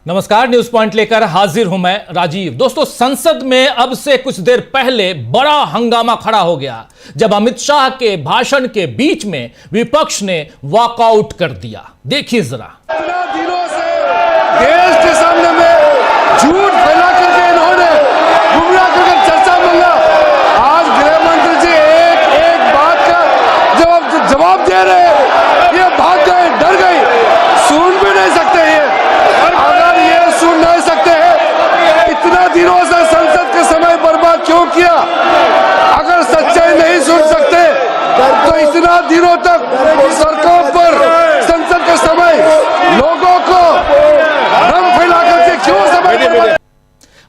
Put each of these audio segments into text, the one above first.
नमस्कार, news point लेकर हाजिर हूं मैं राजीव। दोस्तों, संसद में अब से कुछ देर पहले बड़ा हंगामा खड़ा हो गया जब अमित शाह के भाषण के बीच में विपक्ष ने वॉकआउट कर दिया। देखिए जरा। दिनों से देश के सामने में झूठ फैला करके इन्होंने गुमराह करके चर्चा मिला। आज गृह मंत्री जी एक बात का जवाब दे रहे हैं, ये भाग गए, डर गए, सुन भी नहीं सकते ये। अगर ये सुन नहीं सकते हैं, इतना दिनों से संसद के समय बर्बाद क्यों किया? अगर सच्चाई नहीं सुन सकते तो इतना दिनों तक सड़कों पर संसद के समय लोगों को भ्रम फैला करके क्यों समय?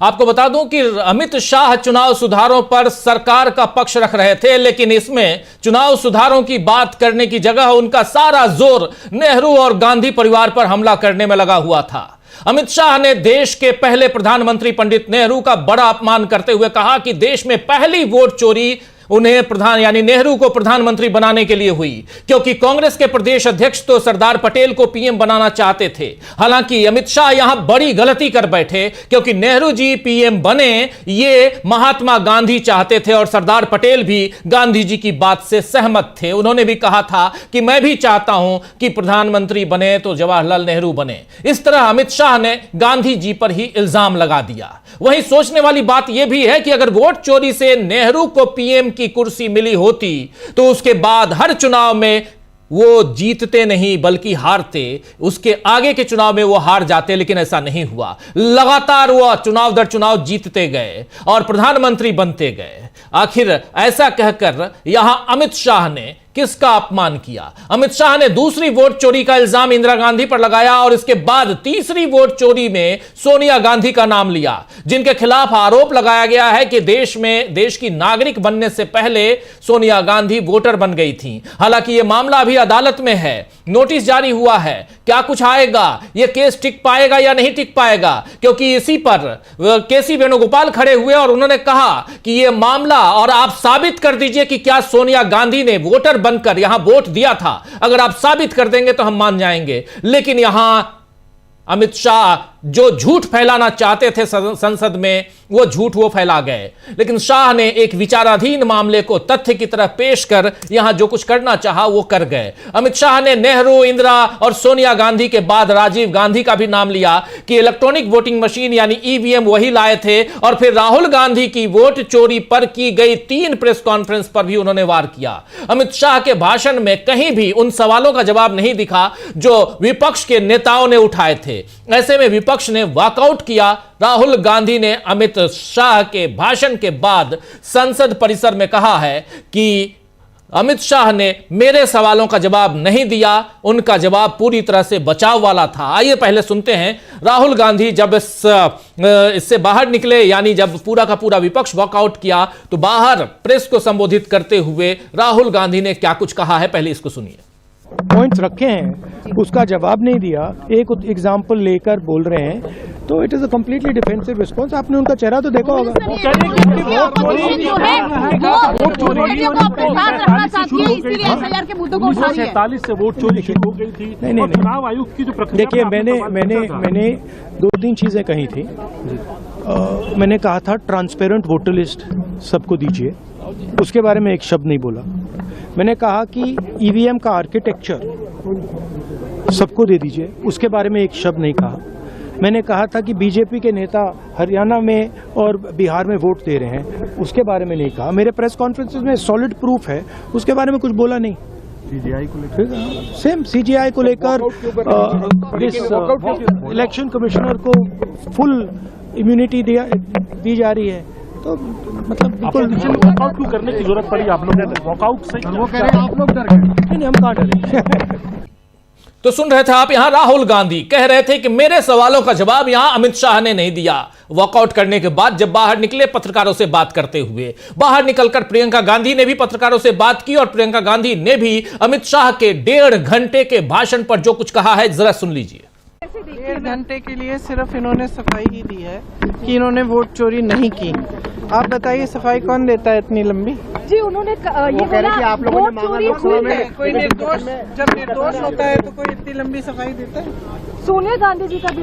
आपको बता दूं कि अमित शाह चुनाव सुधारों पर सरकार का पक्ष रख रहे थे, लेकिन इसमें चुनाव सुधारों की बात करने की जगह उनका सारा जोर नेहरू और गांधी परिवार पर हमला करने में लगा हुआ था। अमित शाह ने देश के पहले प्रधानमंत्री पंडित नेहरू का बड़ा अपमान करते हुए कहा कि देश में पहली वोट चोरी उन्हें यानी नेहरू को प्रधानमंत्री बनाने के लिए हुई, क्योंकि कांग्रेस के प्रदेश अध्यक्ष तो सरदार पटेल को पीएम बनाना चाहते थे। हालांकि अमित शाह यहां बड़ी गलती कर बैठे, क्योंकि नेहरू जी पीएम बने ये महात्मा गांधी चाहते थे और सरदार पटेल भी गांधी जी की बात से सहमत थे। उन्होंने भी कहा था कि मैं भी चाहता हूं कि प्रधानमंत्री बने तो जवाहरलाल नेहरू बने। इस तरह अमित शाह ने गांधी जी पर ही इल्जाम लगा दिया। वहीं सोचने वाली बात यह भी है कि अगर वोट चोरी से नेहरू को पीएम की कुर्सी मिली होती तो उसके बाद हर चुनाव में वो जीतते नहीं बल्कि हारते। उसके आगे के चुनाव में वो हार जाते, लेकिन ऐसा नहीं हुआ। लगातार वो चुनाव दर चुनाव जीतते गए और प्रधानमंत्री बनते गए। आखिर ऐसा कहकर यहां अमित शाह ने किसका अपमान किया? अमित शाह ने दूसरी वोट चोरी का इल्जाम इंदिरा गांधी पर लगाया और इसके बाद तीसरी वोट चोरी में सोनिया गांधी का नाम लिया, जिनके खिलाफ आरोप लगाया गया है कि देश की नागरिक बनने से पहले सोनिया गांधी वोटर बन गई थी। हालांकि यह मामला अभी अदालत में है, नोटिस जारी हुआ है। क्या कुछ आएगा, यह केस टिक पाएगा या नहीं टिक पाएगा? क्योंकि इसी पर केसी वेणुगोपाल खड़े हुए और उन्होंने कहा कि यह मामला और आप साबित कर दीजिए कि क्या सोनिया गांधी ने वोटर बनकर यहां वोट दिया था। अगर आप साबित कर देंगे तो हम मान जाएंगे। लेकिन यहां अमित शाह जो झूठ फैलाना चाहते थे संसद में, वो झूठ वो फैला गए। लेकिन शाह ने एक विचाराधीन मामले को तथ्य की तरह पेश कर यहां जो कुछ करना चाहा वो कर गए। अमित शाह ने नेहरू, इंदिरा और सोनिया गांधी के बाद राजीव गांधी का भी नाम लिया कि इलेक्ट्रॉनिक वोटिंग मशीन यानी ईवीएम वही लाए थे। और फिर राहुल गांधी की वोट चोरी पर की गई 3 प्रेस कॉन्फ्रेंस पर भी उन्होंने वार किया। अमित शाह के भाषण में कहीं भी उन सवालों का जवाब नहीं दिखा जो विपक्ष के नेताओं ने उठाए थे। ऐसे में विपक्ष ने वॉकआउट किया। राहुल गांधी ने अमित शाह के भाषण के बाद संसद परिसर में कहा है कि अमित शाह ने मेरे सवालों का जवाब नहीं दिया, उनका जवाब पूरी तरह से बचाव वाला था। आइए पहले सुनते हैं राहुल गांधी जब इससे बाहर निकले, यानी जब पूरा का पूरा विपक्ष वॉकआउट किया तो बाहर प्रेस को संबोधित करते हुए राहुल गांधी ने क्या कुछ कहा है, पहले इसको सुनिए। पॉइंट्स रखे हैं, उसका जवाब नहीं दिया, एक एग्जाम्पल लेकर बोल रहे हैं, तो it is a completely defensive response. आपने उनका चेहरा तो देखा होगा। से वोट चोरी शुरू हो गई थी। नहीं, चुनाव आयोग की जो प्रक्रिया, देखिए मैंने 2-3 चीजें कही थी। मैंने कहा था ट्रांसपेरेंट वोटर लिस्ट सबको दीजिए, उसके बारे में एक शब्द नहीं बोला। मैंने कहा कि ईवीएम का आर्किटेक्चर सबको दे दीजिए, उसके बारे में एक शब्द नहीं कहा। मैंने कहा था कि बीजेपी के नेता हरियाणा में और बिहार में वोट दे रहे हैं, उसके बारे में नहीं कहा। मेरे प्रेस कॉन्फ्रेंसेस में सॉलिड प्रूफ है, उसके बारे में कुछ बोला नहीं। सीजीआई को लेकर सेम सीजीआई को लेकर इस इलेक्शन कमिश्नर को फुल इम्यूनिटी दी जा रही है, तो मतलब बिल्कुल वॉकआउट क्यों करने की जरूरत पड़ी आप लोगों को? वॉकआउट से वो कह रहे हैं आप लोग डर गए। नहीं, हम कहाँ डरे। तो सुन रहे थे आप, यहां राहुल गांधी कह रहे थे कि मेरे सवालों का जवाब यहां अमित शाह ने नहीं दिया। वॉकआउट करने के बाद जब बाहर निकले पत्रकारों से बात करते हुए, बाहर निकलकर प्रियंका गांधी ने भी पत्रकारों से बात की और प्रियंका गांधी ने भी अमित शाह के 1.5 घंटे के भाषण पर जो कुछ कहा है जरा सुन लीजिए। 1.5 घंटे के लिए सिर्फ इन्होंने सफाई ही दी है कि इन्होंने वोट चोरी नहीं की। आप बताइए सफाई कौन देता है इतनी लंबी? जी उन्होंने ये बोला कि आप लोगों ने मांगा लोकसभा में। कोई निर्दोष, जब निर्दोष होता है तो कोई इतनी लंबी सफाई देता है? सोनिया गांधी जी का भी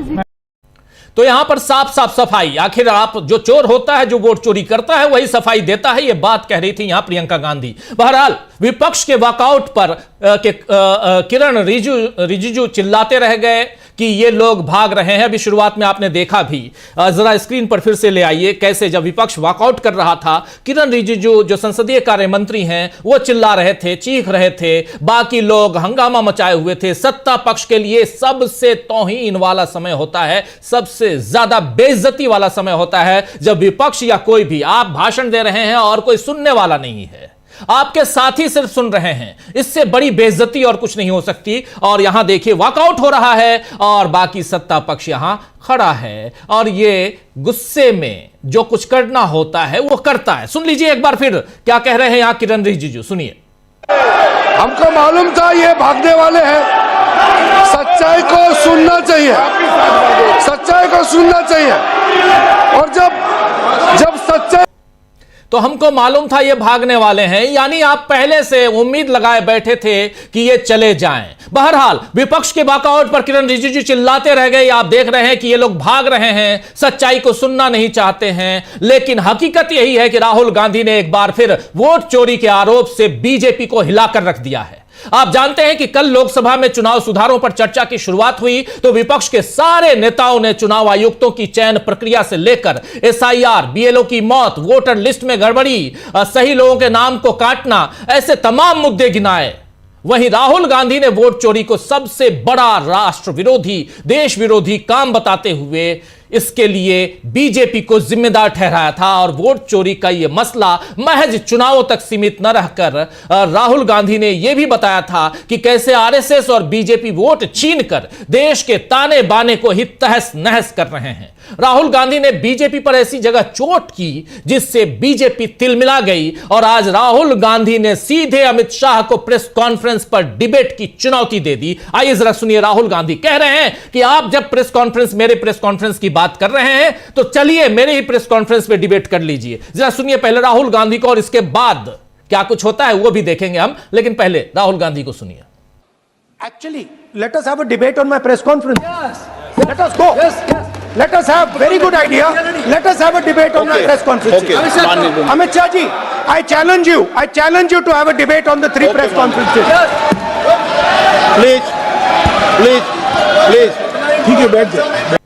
तो यहां पर साफ साफ सफाई, आखिर आप जो चोर होता है, जो वोट चोरी करता है, वही सफाई देता है, यह बात कह रही थी यहां प्रियंका गांधी। बहरहाल विपक्ष के वॉकआउट पर किरण रिजिजू चिल्लाते रह गए कि ये लोग भाग रहे हैं। अभी शुरुआत में आपने देखा भी, जरा स्क्रीन पर फिर से ले आइए, कैसे जब विपक्ष वॉकआउट कर रहा था, किरण रिजिजू जो संसदीय कार्य मंत्री हैं वो चिल्ला रहे थे, चीख रहे थे, बाकी लोग हंगामा मचाए हुए थे। सत्ता पक्ष के लिए सबसे तौहीन वाला समय होता है, सबसे ज्यादा बेइज्जती वाला समय होता है जब विपक्ष या कोई भी, आप भाषण दे रहे हैं और कोई सुनने वाला नहीं है, आपके साथी सिर्फ सुन रहे हैं, इससे बड़ी बेइज्जती और कुछ नहीं हो सकती। और यहां देखिए वॉकआउट हो रहा है और बाकी सत्ता पक्ष यहां खड़ा है और ये गुस्से में जो कुछ करना होता है वो करता है। सुन लीजिए एक बार फिर क्या कह रहे हैं यहां किरण रिजिजू, सुनिए। हमको मालूम था ये भागने वाले हैं, सच्चाई को सुनना चाहिए, सच्चाई को सुनना चाहिए। और जब सच्चाई, तो हमको मालूम था ये भागने वाले हैं, यानी आप पहले से उम्मीद लगाए बैठे थे कि ये चले जाएं। बहरहाल विपक्ष के वॉकआउट पर किरण रिजिजू चिल्लाते रह गए। आप देख रहे हैं कि ये लोग भाग रहे हैं, सच्चाई को सुनना नहीं चाहते हैं, लेकिन हकीकत यही है कि राहुल गांधी ने एक बार फिर वोट चोरी के आरोप से बीजेपी को हिलाकर रख दिया है। आप जानते हैं कि कल लोकसभा में चुनाव सुधारों पर चर्चा की शुरुआत हुई तो विपक्ष के सारे नेताओं ने चुनाव आयुक्तों की चयन प्रक्रिया से लेकर एसआईआर, बीएलओ की मौत, वोटर लिस्ट में गड़बड़ी, सही लोगों के नाम को काटना, ऐसे तमाम मुद्दे गिनाए। वहीं राहुल गांधी ने वोट चोरी को सबसे बड़ा राष्ट्र विरोधी, देश विरोधी काम बताते हुए इसके लिए बीजेपी को जिम्मेदार ठहराया था और वोट चोरी का यह मसला महज चुनावों तक सीमित न रहकर राहुल गांधी ने यह भी बताया था कि कैसे आरएसएस और बीजेपी वोट छीनकर देश के ताने बाने को ही तहस नहस कर रहे हैं। राहुल गांधी ने बीजेपी पर ऐसी जगह चोट की जिससे बीजेपी तिलमिला गई और आज राहुल गांधी ने सीधे अमित शाह को प्रेस कॉन्फ्रेंस पर डिबेट की चुनौती दे दी। आइए जरा सुनिए, राहुल गांधी कह रहे हैं कि आप जब प्रेस कॉन्फ्रेंस, मेरे प्रेस कॉन्फ्रेंस की बात कर रहे हैं तो चलिए मेरे ही प्रेस कॉन्फ्रेंस पे डिबेट कर लीजिए। जरा सुनिए पहले राहुल गांधी को और इसके बाद क्या कुछ होता है वो भी देखेंगे हम, लेकिन पहले राहुल गांधी को सुनिए। Actually, let us have a debate on my press conference. Yes. Let us go. Yes. Let us have very good idea. Let us have a debate on my press conference. Okay. Amit Shah ji, I challenge you. I challenge you to have a debate on the three press conferences. Please. ठीक है, बैठ जाओ।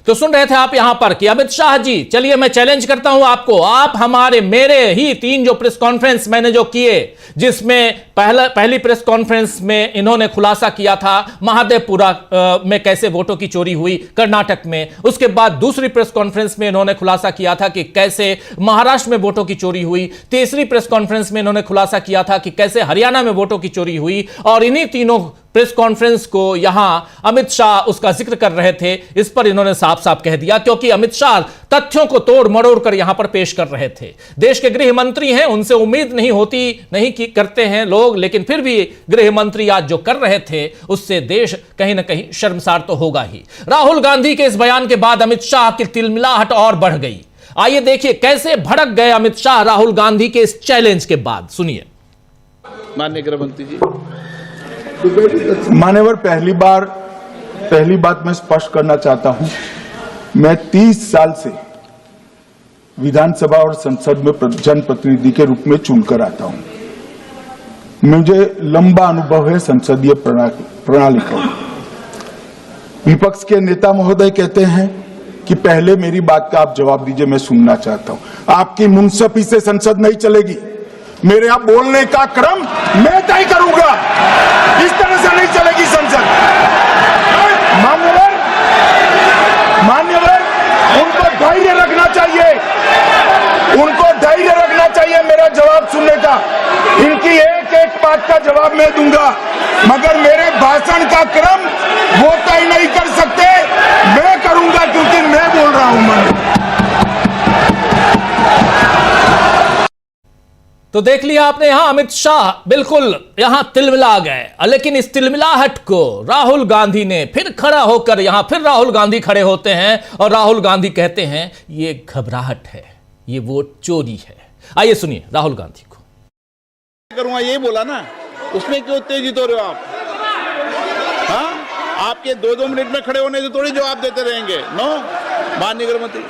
तो सुन रहे थे आप यहां पर कि अमित शाह जी, चलिए मैं चैलेंज करता हूं आपको, आप मेरे ही 3 जो प्रेस कॉन्फ्रेंस मैंने जो किए, जिसमें पहली प्रेस कॉन्फ्रेंस में इन्होंने खुलासा किया था महादेवपुरा में कैसे वोटों की चोरी हुई कर्नाटक में, उसके बाद दूसरी प्रेस कॉन्फ्रेंस में इन्होंने खुलासा किया था कि कैसे महाराष्ट्र में वोटों की चोरी हुई, तीसरी प्रेस कॉन्फ्रेंस में इन्होंने खुलासा किया था कि कैसे हरियाणा में वोटों की चोरी हुई, और इन्हीं तीनों प्रेस कॉन्फ्रेंस को यहां अमित शाह उसका जिक्र कर रहे थे। इस पर इन्होंने साफ साफ कह दिया, क्योंकि अमित शाह तथ्यों को तोड़ मरोड़ कर यहां पर पेश कर रहे थे। देश के गृह मंत्री हैं, उनसे उम्मीद नहीं करते हैं लोग, लेकिन फिर भी गृह मंत्री आज जो कर रहे थे उससे देश कहीं ना कहीं शर्मसार तो होगा ही। राहुल गांधी के इस बयान के बाद अमित शाह की तिलमिलाहट और बढ़ गई। आइए देखिए कैसे भड़क गए अमित शाह राहुल गांधी के इस चैलेंज के बाद, सुनिए। माननीय गृह मंत्री जी, मान्यवर, पहली बात मैं स्पष्ट करना चाहता हूं, मैं 30 साल से विधानसभा और संसद में जनप्रतिनिधि के रूप में चुनकर आता हूं। मुझे लंबा अनुभव है संसदीय प्रणाली का। विपक्ष के नेता महोदय कहते हैं कि पहले मेरी बात का आप जवाब दीजिए, मैं सुनना चाहता हूं। आपकी मुंसफी से संसद नहीं चलेगी, मेरे यहां बोलने का क्रम मैं तय करूंगा, इस तरह से नहीं चलेगी संसद। मान्यवर, उनको धैर्य रखना चाहिए, मेरा जवाब सुनने का। इनकी एक एक बात का जवाब मैं दूंगा, मगर मेरे भाषण का क्रम वो तय नहीं कर सकते, मैं करूंगा, क्योंकि मैं बोल रहा हूं। तो देख लिया आपने, यहां अमित शाह बिल्कुल यहां तिलमिला गए, लेकिन इस तिलमिलाहट को राहुल गांधी ने फिर खड़ा होकर, यहां फिर राहुल गांधी खड़े होते हैं और राहुल गांधी कहते हैं ये घबराहट है, ये वोट चोरी है। आइए सुनिए राहुल गांधी को। करूंगा यही बोला ना, उसमें क्यों उत्तेजित हो रहे हो आप? हाँ, आपके 2-2 मिनट में खड़े होने से थोड़ी जवाब देते रहेंगे। नो माननीय गृह मंत्री,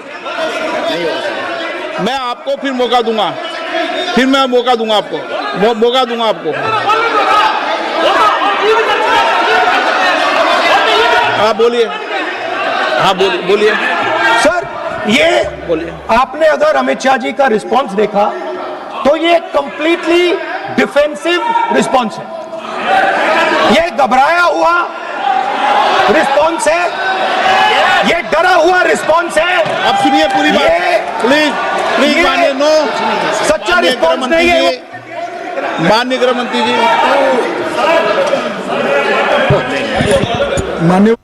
नहीं होगा। मैं आपको फिर मौका दूंगा, फिर मैं मौका दूंगा आपको, मौका दूंगा आपको। हाँ बोलिए, हाँ बोलिए सर, ये बोलिए। आपने अगर अमित शाह जी का रिस्पांस देखा तो ये कंप्लीटली डिफेंसिव रिस्पांस है, ये घबराया हुआ रिस्पांस है, ये डरा हुआ रिस्पांस है। अब सुनिए पूरी बात, प्लीज माननीय, नो सच्चा रिस्पांस नहीं है। माननीय गृह मंत्री जी, माननीय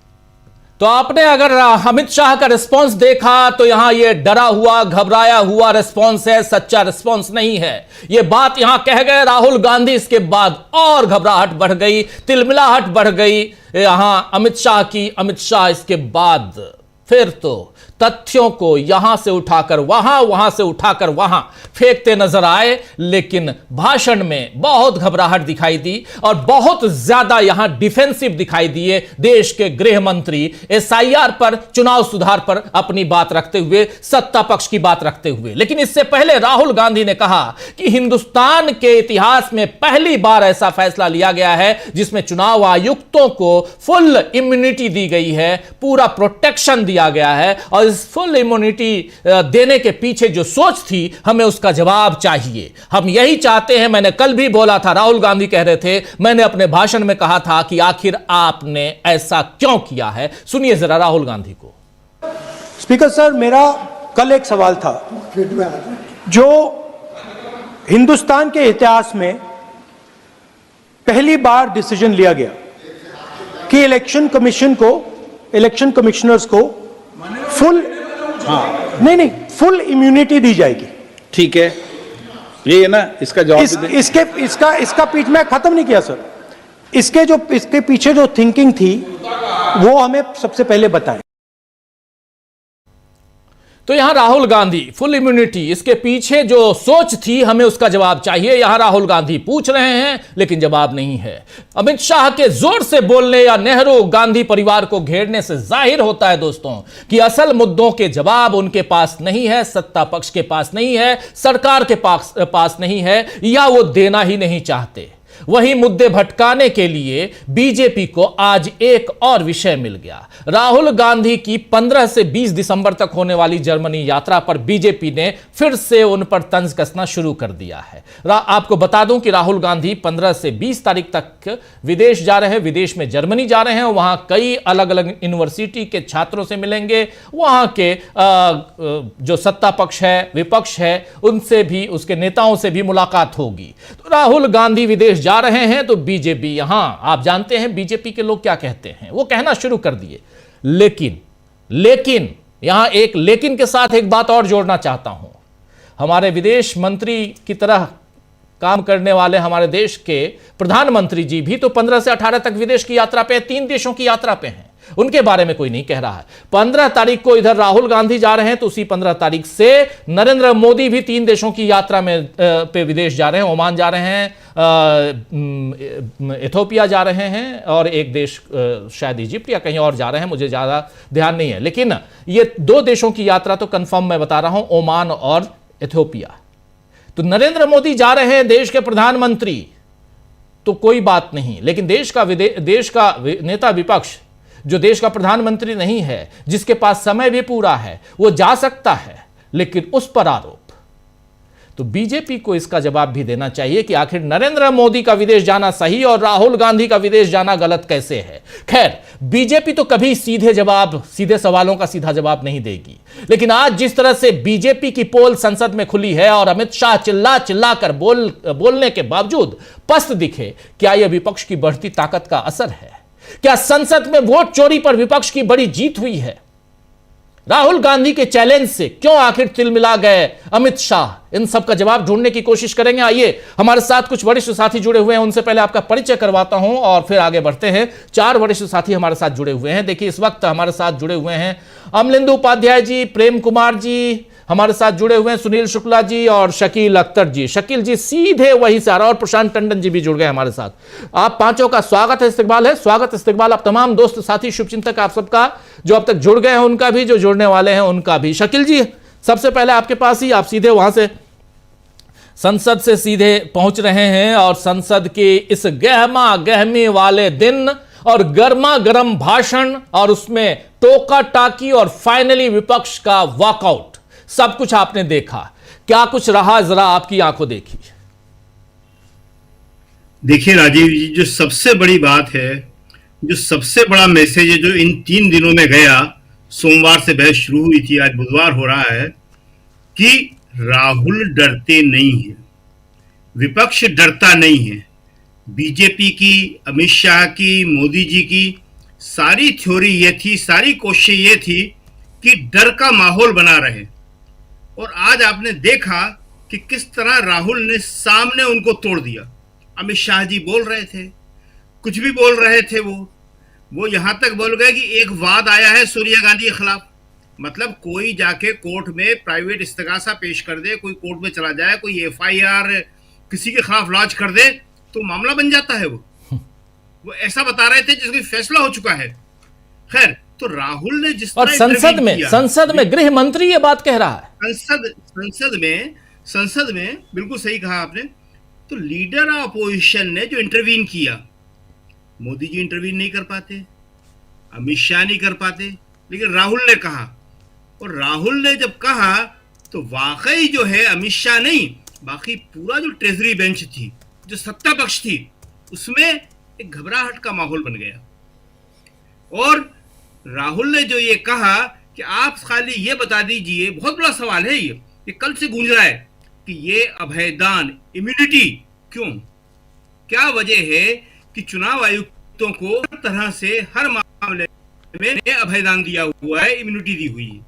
तो आपने अगर अमित शाह का रिस्पांस देखा तो यहां ये डरा हुआ घबराया हुआ रिस्पांस है, सच्चा रिस्पांस नहीं है। ये बात यहां कह गए राहुल गांधी, इसके बाद और घबराहट बढ़ गई, तिलमिलाहट बढ़ गई यहां अमित शाह की। अमित शाह इसके बाद फिर तो तथ्यों को यहां से उठाकर वहां, वहां से उठाकर वहां फेंकते नजर आए, लेकिन भाषण में बहुत घबराहट दिखाई दी और बहुत ज्यादा यहां डिफेंसिव दिखाई दिए देश के गृह मंत्री, एसआईआर पर, चुनाव सुधार पर अपनी बात रखते हुए, सत्ता पक्ष की बात रखते हुए। लेकिन इससे पहले राहुल गांधी ने कहा कि हिंदुस्तान के इतिहास में पहली बार ऐसा फैसला लिया गया है जिसमें चुनाव आयुक्तों को फुल इम्यूनिटी दी गई है, पूरा प्रोटेक्शन दिया गया है, और इस फुल इम्यूनिटी देने के पीछे जो सोच थी, हमें उसका जवाब चाहिए। हम यही चाहते हैं। मैंने कल भी बोला था, राहुल गांधी कह रहे थे, मैंने अपने भाषण में कहा था कि आखिर आपने ऐसा क्यों किया है। सुनिए जरा राहुल गांधी को। स्पीकर सर, मेरा कल एक सवाल था, जो हिंदुस्तान के इतिहास में पहली बार डिसीजन लिया गया कि इलेक्शन कमीशन को, इलेक्शन कमिश्नर्स को फुल नहीं फुल इम्यूनिटी दी जाएगी। ठीक है, ये है ना, इसका जवाब इसका पीछे मैं खत्म नहीं किया सर। इसके पीछे जो थिंकिंग थी वो हमें सबसे पहले बताएं। तो यहां राहुल गांधी, फुल इम्यूनिटी, इसके पीछे जो सोच थी, हमें उसका जवाब चाहिए। यहां राहुल गांधी पूछ रहे हैं लेकिन जवाब नहीं है। अमित शाह के जोर से बोलने या नेहरू गांधी परिवार को घेरने से जाहिर होता है दोस्तों कि असल मुद्दों के जवाब उनके पास नहीं है, सत्ता पक्ष के पास नहीं है, सरकार के पास नहीं है, या वो देना ही नहीं चाहते। वही मुद्दे भटकाने के लिए बीजेपी को आज एक और विषय मिल गया। राहुल गांधी की 15 से 20 दिसंबर तक होने वाली जर्मनी यात्रा पर बीजेपी ने फिर से उन पर तंज कसना शुरू कर दिया है। आपको बता दूं कि राहुल गांधी 15 से 20 तारीख तक विदेश जा रहे हैं, विदेश में जर्मनी जा रहे हैं। वहां कई अलग अलग यूनिवर्सिटी के छात्रों से मिलेंगे, वहां के जो सत्ता पक्ष है, विपक्ष है, उनसे भी, उसके नेताओं से भी मुलाकात होगी। तो राहुल गांधी विदेश जा रहे हैं तो बीजेपी, यहां आप जानते हैं बीजेपी के लोग क्या कहते हैं, वो कहना शुरू कर दिए। लेकिन यहां एक लेकिन के साथ एक बात और जोड़ना चाहता हूं। हमारे विदेश मंत्री की तरह काम करने वाले हमारे देश के प्रधानमंत्री जी भी तो 15 से 18 तक विदेश की यात्रा पे, 3 देशों की यात्रा पे हैं। उनके बारे में कोई नहीं कह रहा है। 15 तारीख को इधर राहुल गांधी जा रहे हैं तो उसी 15 तारीख से नरेंद्र मोदी भी 3 देशों की यात्रा में पे विदेश जा रहे हैं। ओमान जा रहे हैं, इथोपिया जा रहे हैं, और एक देश शायद इजिप्ट या कहीं और जा रहे हैं, मुझे ज्यादा ध्यान नहीं है। लेकिन ये 2 देशों की यात्रा तो कंफर्म मैं बता रहा हूं, ओमान और इथोपिया। तो नरेंद्र मोदी जा रहे हैं, देश के प्रधानमंत्री, तो कोई बात नहीं। लेकिन देश का नेता विपक्ष, जो देश का प्रधानमंत्री नहीं है, जिसके पास समय भी पूरा है, वो जा सकता है, लेकिन उस पर आरोप। तो बीजेपी को इसका जवाब भी देना चाहिए कि आखिर नरेंद्र मोदी का विदेश जाना सही और राहुल गांधी का विदेश जाना गलत कैसे है। खैर, बीजेपी तो कभी सीधे सवालों का सीधा जवाब नहीं देगी। लेकिन आज जिस तरह से बीजेपी की पोल संसद में खुली है और अमित शाह चिल्ला कर बोलने के बावजूद पस्त दिखे, क्या यह विपक्ष की बढ़ती ताकत का असर है? क्या संसद में वोट चोरी पर विपक्ष की बड़ी जीत हुई है? राहुल गांधी के चैलेंज से क्यों आखिर तिलमिला गए अमित शाह? इन सब का जवाब ढूंढने की कोशिश करेंगे। आइए, हमारे साथ कुछ वरिष्ठ साथी जुड़े हुए हैं, उनसे पहले आपका परिचय करवाता हूं और फिर आगे बढ़ते हैं। 4 वरिष्ठ साथी हमारे साथ जुड़े हुए हैं। देखिए, इस वक्त हमारे साथ जुड़े हुए हैं अमलेंदु उपाध्याय जी, प्रेम कुमार जी, हमारे साथ जुड़े हुए हैं सुनील शुक्ला जी और शकील अख्तर जी। शकील जी सीधे वहीं से आ रहा है और प्रशांत टंडन जी भी जुड़ गए हमारे साथ। आप पांचों का स्वागत है, इस्तकबाल है, स्वागत इस्तकबाल आप तमाम दोस्त साथी शुभचिंतक आप सबका, जो अब तक जुड़ गए हैं उनका भी, जो जुड़ने वाले हैं उनका भी। शकील जी सबसे पहले आपके पास ही, आप सीधे वहां से संसद से सीधे पहुंच रहे हैं और संसद के इस गहमा गहमी वाले दिन और गर्मा गर्म भाषण और उसमें टोका टाकी और फाइनली विपक्ष का वॉकआउट, सब कुछ आपने देखा, क्या कुछ रहा, जरा आपकी आंखों देखी। देखिए राजीव जी, जो सबसे बड़ी बात है, जो सबसे बड़ा मैसेज है जो इन 3 दिनों में गया, सोमवार से बहस शुरू हुई थी, आज बुधवार हो रहा है, कि राहुल डरते नहीं है, विपक्ष डरता नहीं है। बीजेपी की, अमित शाह की, मोदी जी की सारी थ्योरी ये थी, सारी कोशिश ये थी कि डर का माहौल बना रहे। और आज आपने देखा कि किस तरह राहुल ने सामने उनको तोड़ दिया। अमित शाह जी बोल रहे थे, कुछ भी बोल रहे थे, वो यहां तक बोल गए कि एक वाद आया है सोनिया गांधी के खिलाफ। मतलब कोई जाके कोर्ट में प्राइवेट इस्तगासा पेश कर दे, कोई कोर्ट में चला जाए, कोई FIR किसी के खिलाफ लॉन्च कर दे तो मामला बन जाता है। वो ऐसा बता रहे थे जिसका फैसला हो चुका है। खैर, तो राहुल ने जिस और संसद में गृह मंत्री ये बात कह रहा है, संसद में बिल्कुल सही कहा आपने। तो लीडर ऑफ अपोजिशन ने जो इंटरवीन किया, मोदी जी इंटरवीन नहीं कर पाते, अमित शाह नहीं कर पाते, लेकिन राहुल ने कहा। और राहुल ने जब कहा तो वाकई जो है अमित शाह नहीं, बाकी पूरा जो ट्रेजरी बेंच थी, जो सत्ता पक्ष थी, उसमें एक घबराहट का माहौल बन गया। और राहुल ने जो ये कहा कि आप खाली ये बता दीजिए, बहुत बड़ा सवाल है ये कल से गूंज रहा है कि ये अभयदान इम्यूनिटी क्यों, क्या वजह है कि चुनाव आयुक्तों को हर तरह से हर मामले में अभयदान दिया हुआ है, इम्यूनिटी दी हुई है।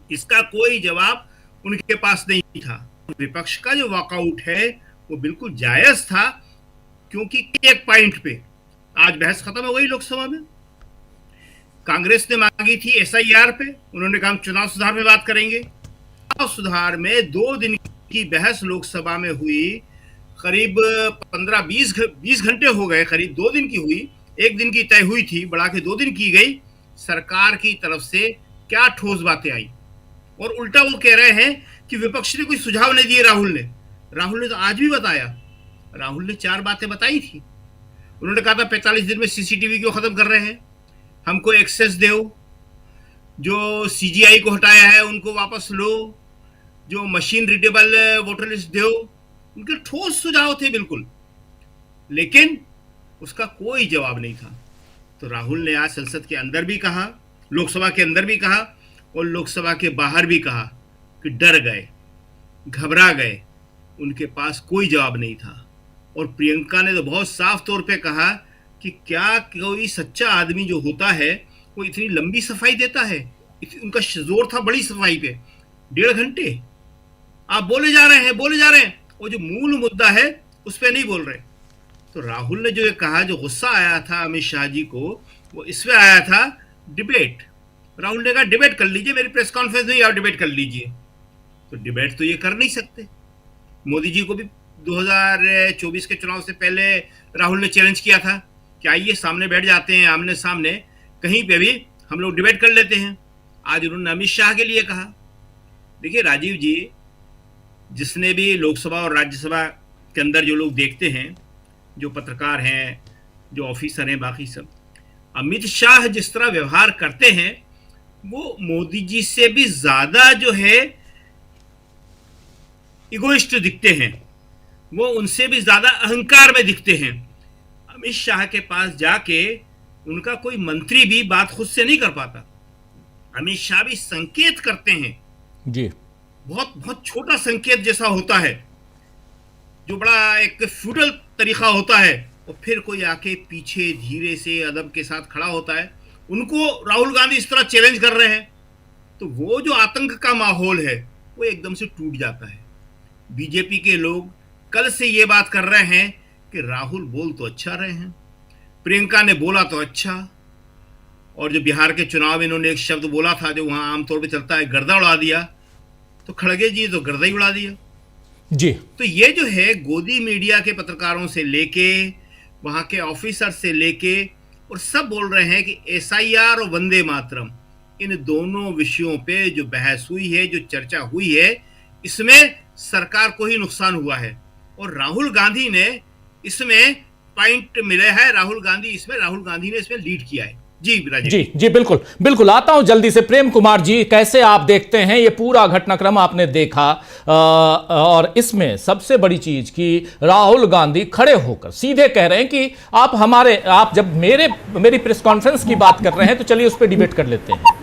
इसका कोई जवाब उनके पास नहीं था। विपक्ष का जो वॉकआउट है वो बिल्कुल जायज था, क्योंकि एक पॉइंट पे आज बहस खत्म हो गई लोकसभा में। कांग्रेस ने मांगी थी SIR पे, उन्होंने कहा चुनाव सुधार में बात करेंगे। चुनाव सुधार में 2 दिन की बहस लोकसभा में हुई, करीब 15-20 घंटे हो गए, करीब 2 दिन की हुई, 1 दिन की तय हुई थी, बढ़ा के 2 दिन की गई। सरकार की तरफ से क्या ठोस बातें आई, और उल्टा वो कह रहे हैं कि विपक्ष ने कोई सुझाव नहीं दिए। राहुल ने तो आज भी बताया, राहुल ने 4 बातें बताई थी। उन्होंने कहा था 45 दिन में CCTV क्यों खत्म कर रहे हैं, हमको एक्सेस दो, जो CGI को हटाया है उनको वापस लो, जो मशीन रीडेबल वोटर लिस्ट दो। उनके ठोस सुझाव थे बिल्कुल, लेकिन उसका कोई जवाब नहीं था। तो राहुल ने आज संसद के अंदर भी कहा, लोकसभा के अंदर भी कहा और लोकसभा के बाहर भी कहा कि डर गए, घबरा गए, उनके पास कोई जवाब नहीं था। और प्रियंका ने तो बहुत साफ तौर पे कहा कि क्या कोई सच्चा आदमी जो होता है वो इतनी लंबी सफाई देता है। उनका जोर था बड़ी सफाई पे, 1.5 घंटे आप बोले जा रहे हैं, वो जो मूल मुद्दा है उस पर नहीं बोल रहे। तो राहुल ने जो ये कहा, जो गुस्सा आया था अमित शाह जी को, वो इसमें आया था डिबेट। राहुल ने कहा डिबेट कर लीजिए, मेरी प्रेस कॉन्फ्रेंस में आप डिबेट कर लीजिए। तो डिबेट तो ये कर नहीं सकते। मोदी जी को भी 2024 के चुनाव से पहले राहुल ने चैलेंज किया था कि आइए सामने बैठ जाते हैं, आमने सामने कहीं पे भी हम लोग डिबेट कर लेते हैं। आज उन्होंने अमित शाह के लिए कहा। देखिए राजीव जी, जिसने भी लोकसभा और राज्यसभा के अंदर जो लोग देखते हैं, जो पत्रकार हैं, जो ऑफिसर हैं, बाकी सब, अमित शाह जिस तरह व्यवहार करते हैं वो मोदी जी से भी ज्यादा जो है इगोइस्ट दिखते हैं, वो उनसे भी ज्यादा अहंकार में दिखते हैं। अमित शाह के पास जाके उनका कोई मंत्री भी बात खुद से नहीं कर पाता। अमित शाह भी संकेत करते हैं जी, बहुत बहुत छोटा संकेत जैसा होता है, जो बड़ा एक फ्यूडल तरीका होता है, और फिर कोई आके पीछे धीरे से अदब के साथ खड़ा होता है। उनको राहुल गांधी इस तरह चैलेंज कर रहे हैं तो वो जो आतंक का माहौल है वो एकदम से टूट जाता है। बीजेपी के लोग कल से ये बात कर रहे हैं कि राहुल बोल तो अच्छा रहे हैं, प्रियंका ने बोला तो अच्छा, और जो बिहार के चुनाव में इन्होंने एक शब्द बोला था जो वहां आमतौर पे चलता है, गर्दा उड़ा दिया, तो खड़गे जी तो गर्दा ही उड़ा दिया। जी, तो ये जो है गोदी मीडिया के पत्रकारों से लेके वहां के ऑफिसर से लेके और सब बोल रहे हैं कि एसआईआर और वंदे मातरम, इन दोनों विषयों पे जो बहस हुई है, जो चर्चा हुई है, इसमें सरकार को ही नुकसान हुआ है और राहुल गांधी ने इसमें पॉइंट मिले हैं। राहुल गांधी ने इसमें लीड किया है। जी राजेश जी, जी, बिल्कुल बिल्कुल। आता हूं जल्दी से प्रेम कुमार जी, कैसे आप देखते हैं ये पूरा घटनाक्रम? आपने देखा और इसमें सबसे बड़ी चीज कि राहुल गांधी खड़े होकर सीधे कह रहे हैं कि आप जब मेरी प्रेस कॉन्फ्रेंस की बात कर रहे हैं तो चलिए उस पर डिबेट कर लेते हैं,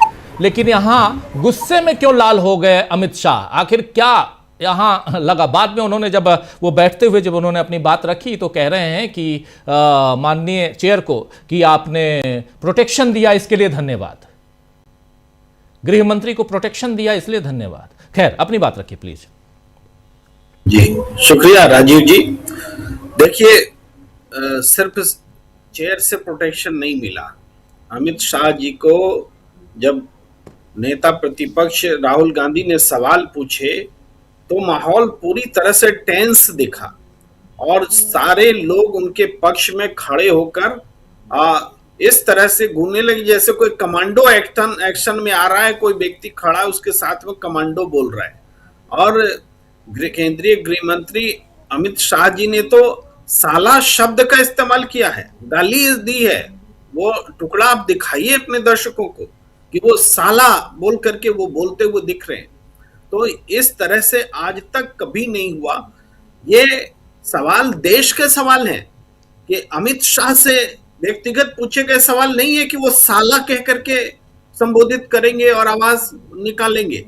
लेकिन यहां गुस्से में क्यों लाल हो गए अमित शाह? आखिर क्या यहां लगा? बाद में उन्होंने जब वो बैठते हुए जब उन्होंने अपनी बात रखी तो कह रहे हैं कि माननीय चेयर को कि आपने प्रोटेक्शन दिया इसके लिए धन्यवाद, गृह मंत्री को प्रोटेक्शन दिया इसलिए धन्यवाद। खैर, अपनी बात रखिए प्लीज। जी शुक्रिया राजीव जी। देखिए, सिर्फ चेयर से प्रोटेक्शन नहीं मिला। अमित शाह जी को जब नेता प्रतिपक्ष राहुल गांधी ने सवाल पूछे तो माहौल पूरी तरह से टेंस दिखा और सारे लोग उनके पक्ष में खड़े होकर इस तरह से घूमने लगे जैसे कोई कमांडो एक्शन में आ रहा है, कोई व्यक्ति खड़ा है उसके साथ में कमांडो बोल रहा है। और केंद्रीय गृह मंत्री अमित शाह जी ने तो साला शब्द का इस्तेमाल किया है, गाली दी है। वो टुकड़ा आप दिखाइए अपने दर्शकों को कि वो साला बोल करके वो बोलते हुए दिख रहे हैं। तो इस तरह से आज तक कभी नहीं हुआ। ये सवाल देश के सवाल हैं कि अमित शाह से व्यक्तिगत पूछे गए सवाल नहीं है कि वो साला कह करके संबोधित करेंगे और आवाज निकालेंगे।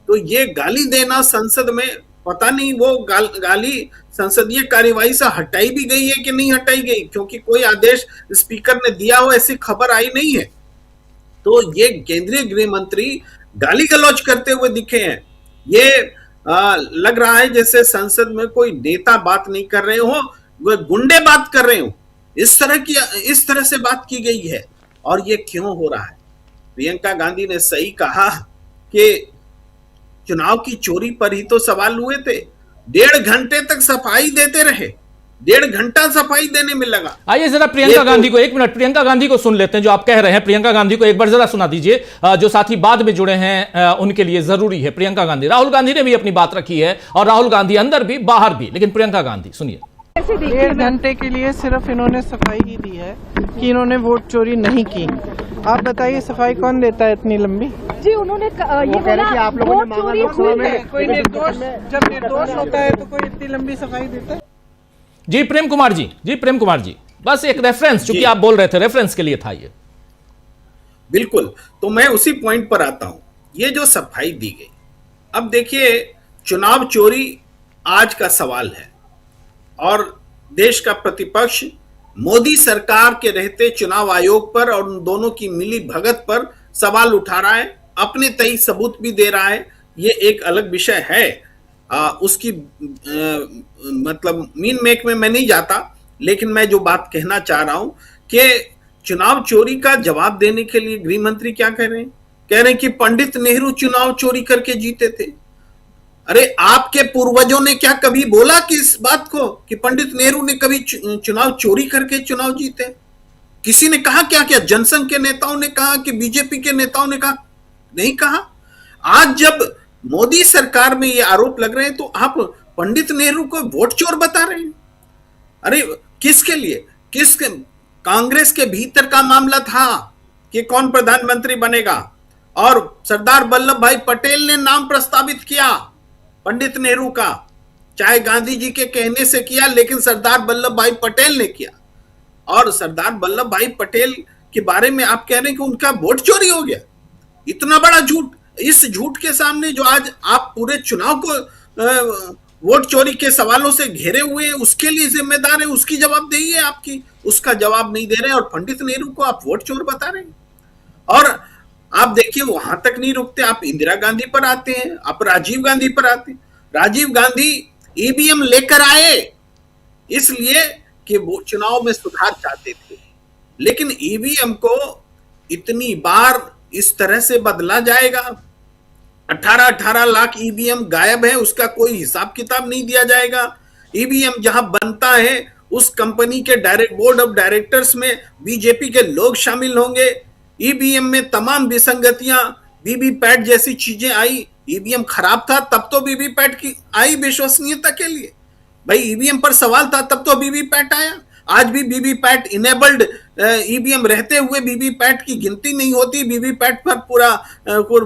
तो ये गाली देना संसद में, पता नहीं वो गाली संसदीय कार्यवाही से हटाई भी गई है कि नहीं हटाई गई, क्योंकि कोई आदेश स्पीकर ने दिया हो ऐसी खबर आई नहीं है। तो ये केंद्रीय गृह मंत्री गाली गलौज करते हुए दिखे हैं। ये लग रहा है जैसे संसद में कोई नेता बात नहीं कर रहे हो, वो गुंडे बात कर रहे हो। इस तरह से बात की गई है। और ये क्यों हो रहा है? प्रियंका गांधी ने सही कहा कि चुनाव की चोरी पर ही तो सवाल हुए थे। 1.5 घंटे तक सफाई देते रहे, 1.5 घंटा सफाई देने में लगा। आइए जरा प्रियंका गांधी को, 1 मिनट प्रियंका गांधी को सुन लेते हैं जो आप कह रहे हैं। प्रियंका गांधी को एक बार जरा सुना दीजिए, जो साथी बाद में जुड़े हैं उनके लिए जरूरी है। प्रियंका गांधी, राहुल गांधी ने भी अपनी बात रखी है और राहुल गांधी अंदर भी बाहर भी, लेकिन प्रियंका गांधी सुनिए। 1.5 घंटे के लिए सिर्फ इन्होंने सफाई ही दी है कि इन्होंने वोट चोरी नहीं की। आप बताइए सफाई कौन देता है इतनी लंबी? जी उन्होंने ये बोला कि आप लोगों ने मांगा लोकसभा में। कोई निर्दोष, जब निर्दोष होता है तो कोई इतनी लंबी सफाई देता है? जी प्रेम कुमार जी, बस एक रेफरेंस, चूंकि आप बोल रहे थे रेफरेंस के लिए था ये। बिल्कुल, तो मैं उसी पॉइंट पर आता हूं। ये जो सफाई दी गई, अब देखिए चुनाव चोरी आज का सवाल है और देश का प्रतिपक्ष मोदी सरकार के रहते चुनाव आयोग पर और उन दोनों की मिली भगत पर सवाल उठा रहा है, अपने तय सबूत भी दे रहा है। ये एक अलग विषय है, उसकी मतलब मीन मेक में मैं नहीं जाता, लेकिन मैं जो बात कहना चाह रहा हूं कि चुनाव चोरी का जवाब देने के लिए गृह मंत्री क्या कह रहे हैं कि पंडित नेहरू चुनाव चोरी करके जीते थे। अरे आपके पूर्वजों ने क्या कभी बोला कि इस बात को कि पंडित नेहरू ने कभी चुनाव चोरी करके चुनाव जीते? किसी ने कहा क्या? जनसंघ के नेताओं ने कहा कि बीजेपी के नेताओं ने कहा? नहीं कहा। आज जब मोदी सरकार में ये आरोप लग रहे हैं तो आप पंडित नेहरू को वोट चोर बता रहे हैं। अरे किसके लिए? कांग्रेस के भीतर का मामला था कि कौन प्रधानमंत्री बनेगा और सरदार वल्लभ भाई पटेल ने नाम प्रस्तावित किया पंडित नेहरू का, चाहे गांधी जी के कहने से किया, लेकिन सरदार वल्लभ भाई पटेल ने किया। और सरदार वल्लभ भाई पटेल के बारे में आप कह रहे हैं कि उनका वोट चोरी हो गया। इतना बड़ा झूठ। इस झूठ के सामने जो आज आप पूरे चुनाव को वोट चोरी के सवालों से घेरे हुए हैं, उसके लिए जिम्मेदार है, उसकी जवाबदेही है आपकी, उसका जवाब नहीं दे रहे और पंडित नेहरू को आप वोट चोर बता रहे हैं। और आप देखिए वहां तक नहीं रुकते, आप इंदिरा गांधी पर आते हैं, आप राजीव गांधी पर आते हैं। राजीव गांधी ईवीएम लेकर आए इसलिए कि वो चुनाव में सुधार चाहते थे, लेकिन ईवीएम को इतनी बार इस तरह से बदला जाएगा? 18-18 लाख ईवीएम गायब है, उसका कोई हिसाब किताब नहीं दिया जाएगा। ईवीएम जहां बनता है उस कंपनी के बोर्ड ऑफ डायरेक्टर्स में बीजेपी के लोग शामिल होंगे। ईवीएम में तमाम विसंगतियां, वीवीपैट जैसी चीजें आई। ईवीएम खराब था तब तो वीवीपैट की आई विश्वसनीयता के लिए। भाई ईवीएम पर सवाल था तब तो वीवीपैट आया। आज भी वीवीपैट इनेबल्ड ईवीएम रहते हुए वीवीपैट की गिनती नहीं होती, वीवीपैट पर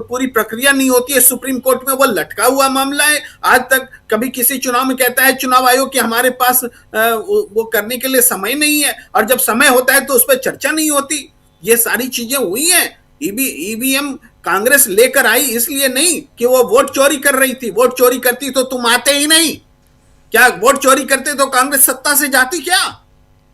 पूरी प्रक्रिया नहीं होती है। सुप्रीम कोर्ट में वो लटका हुआ मामला है। आज तक कभी किसी चुनाव में कहता है चुनाव आयोग कि हमारे पास वो करने के लिए समय नहीं है, और जब समय होता है तो उस पर चर्चा नहीं होती। ये सारी चीजें हुई हैं। ईवीएम कांग्रेस लेकर आई इसलिए नहीं कि वो वोट चोरी कर रही थी। वोट चोरी करती तो तुम आते ही नहीं। क्या वोट चोरी करते तो कांग्रेस सत्ता से जाती क्या?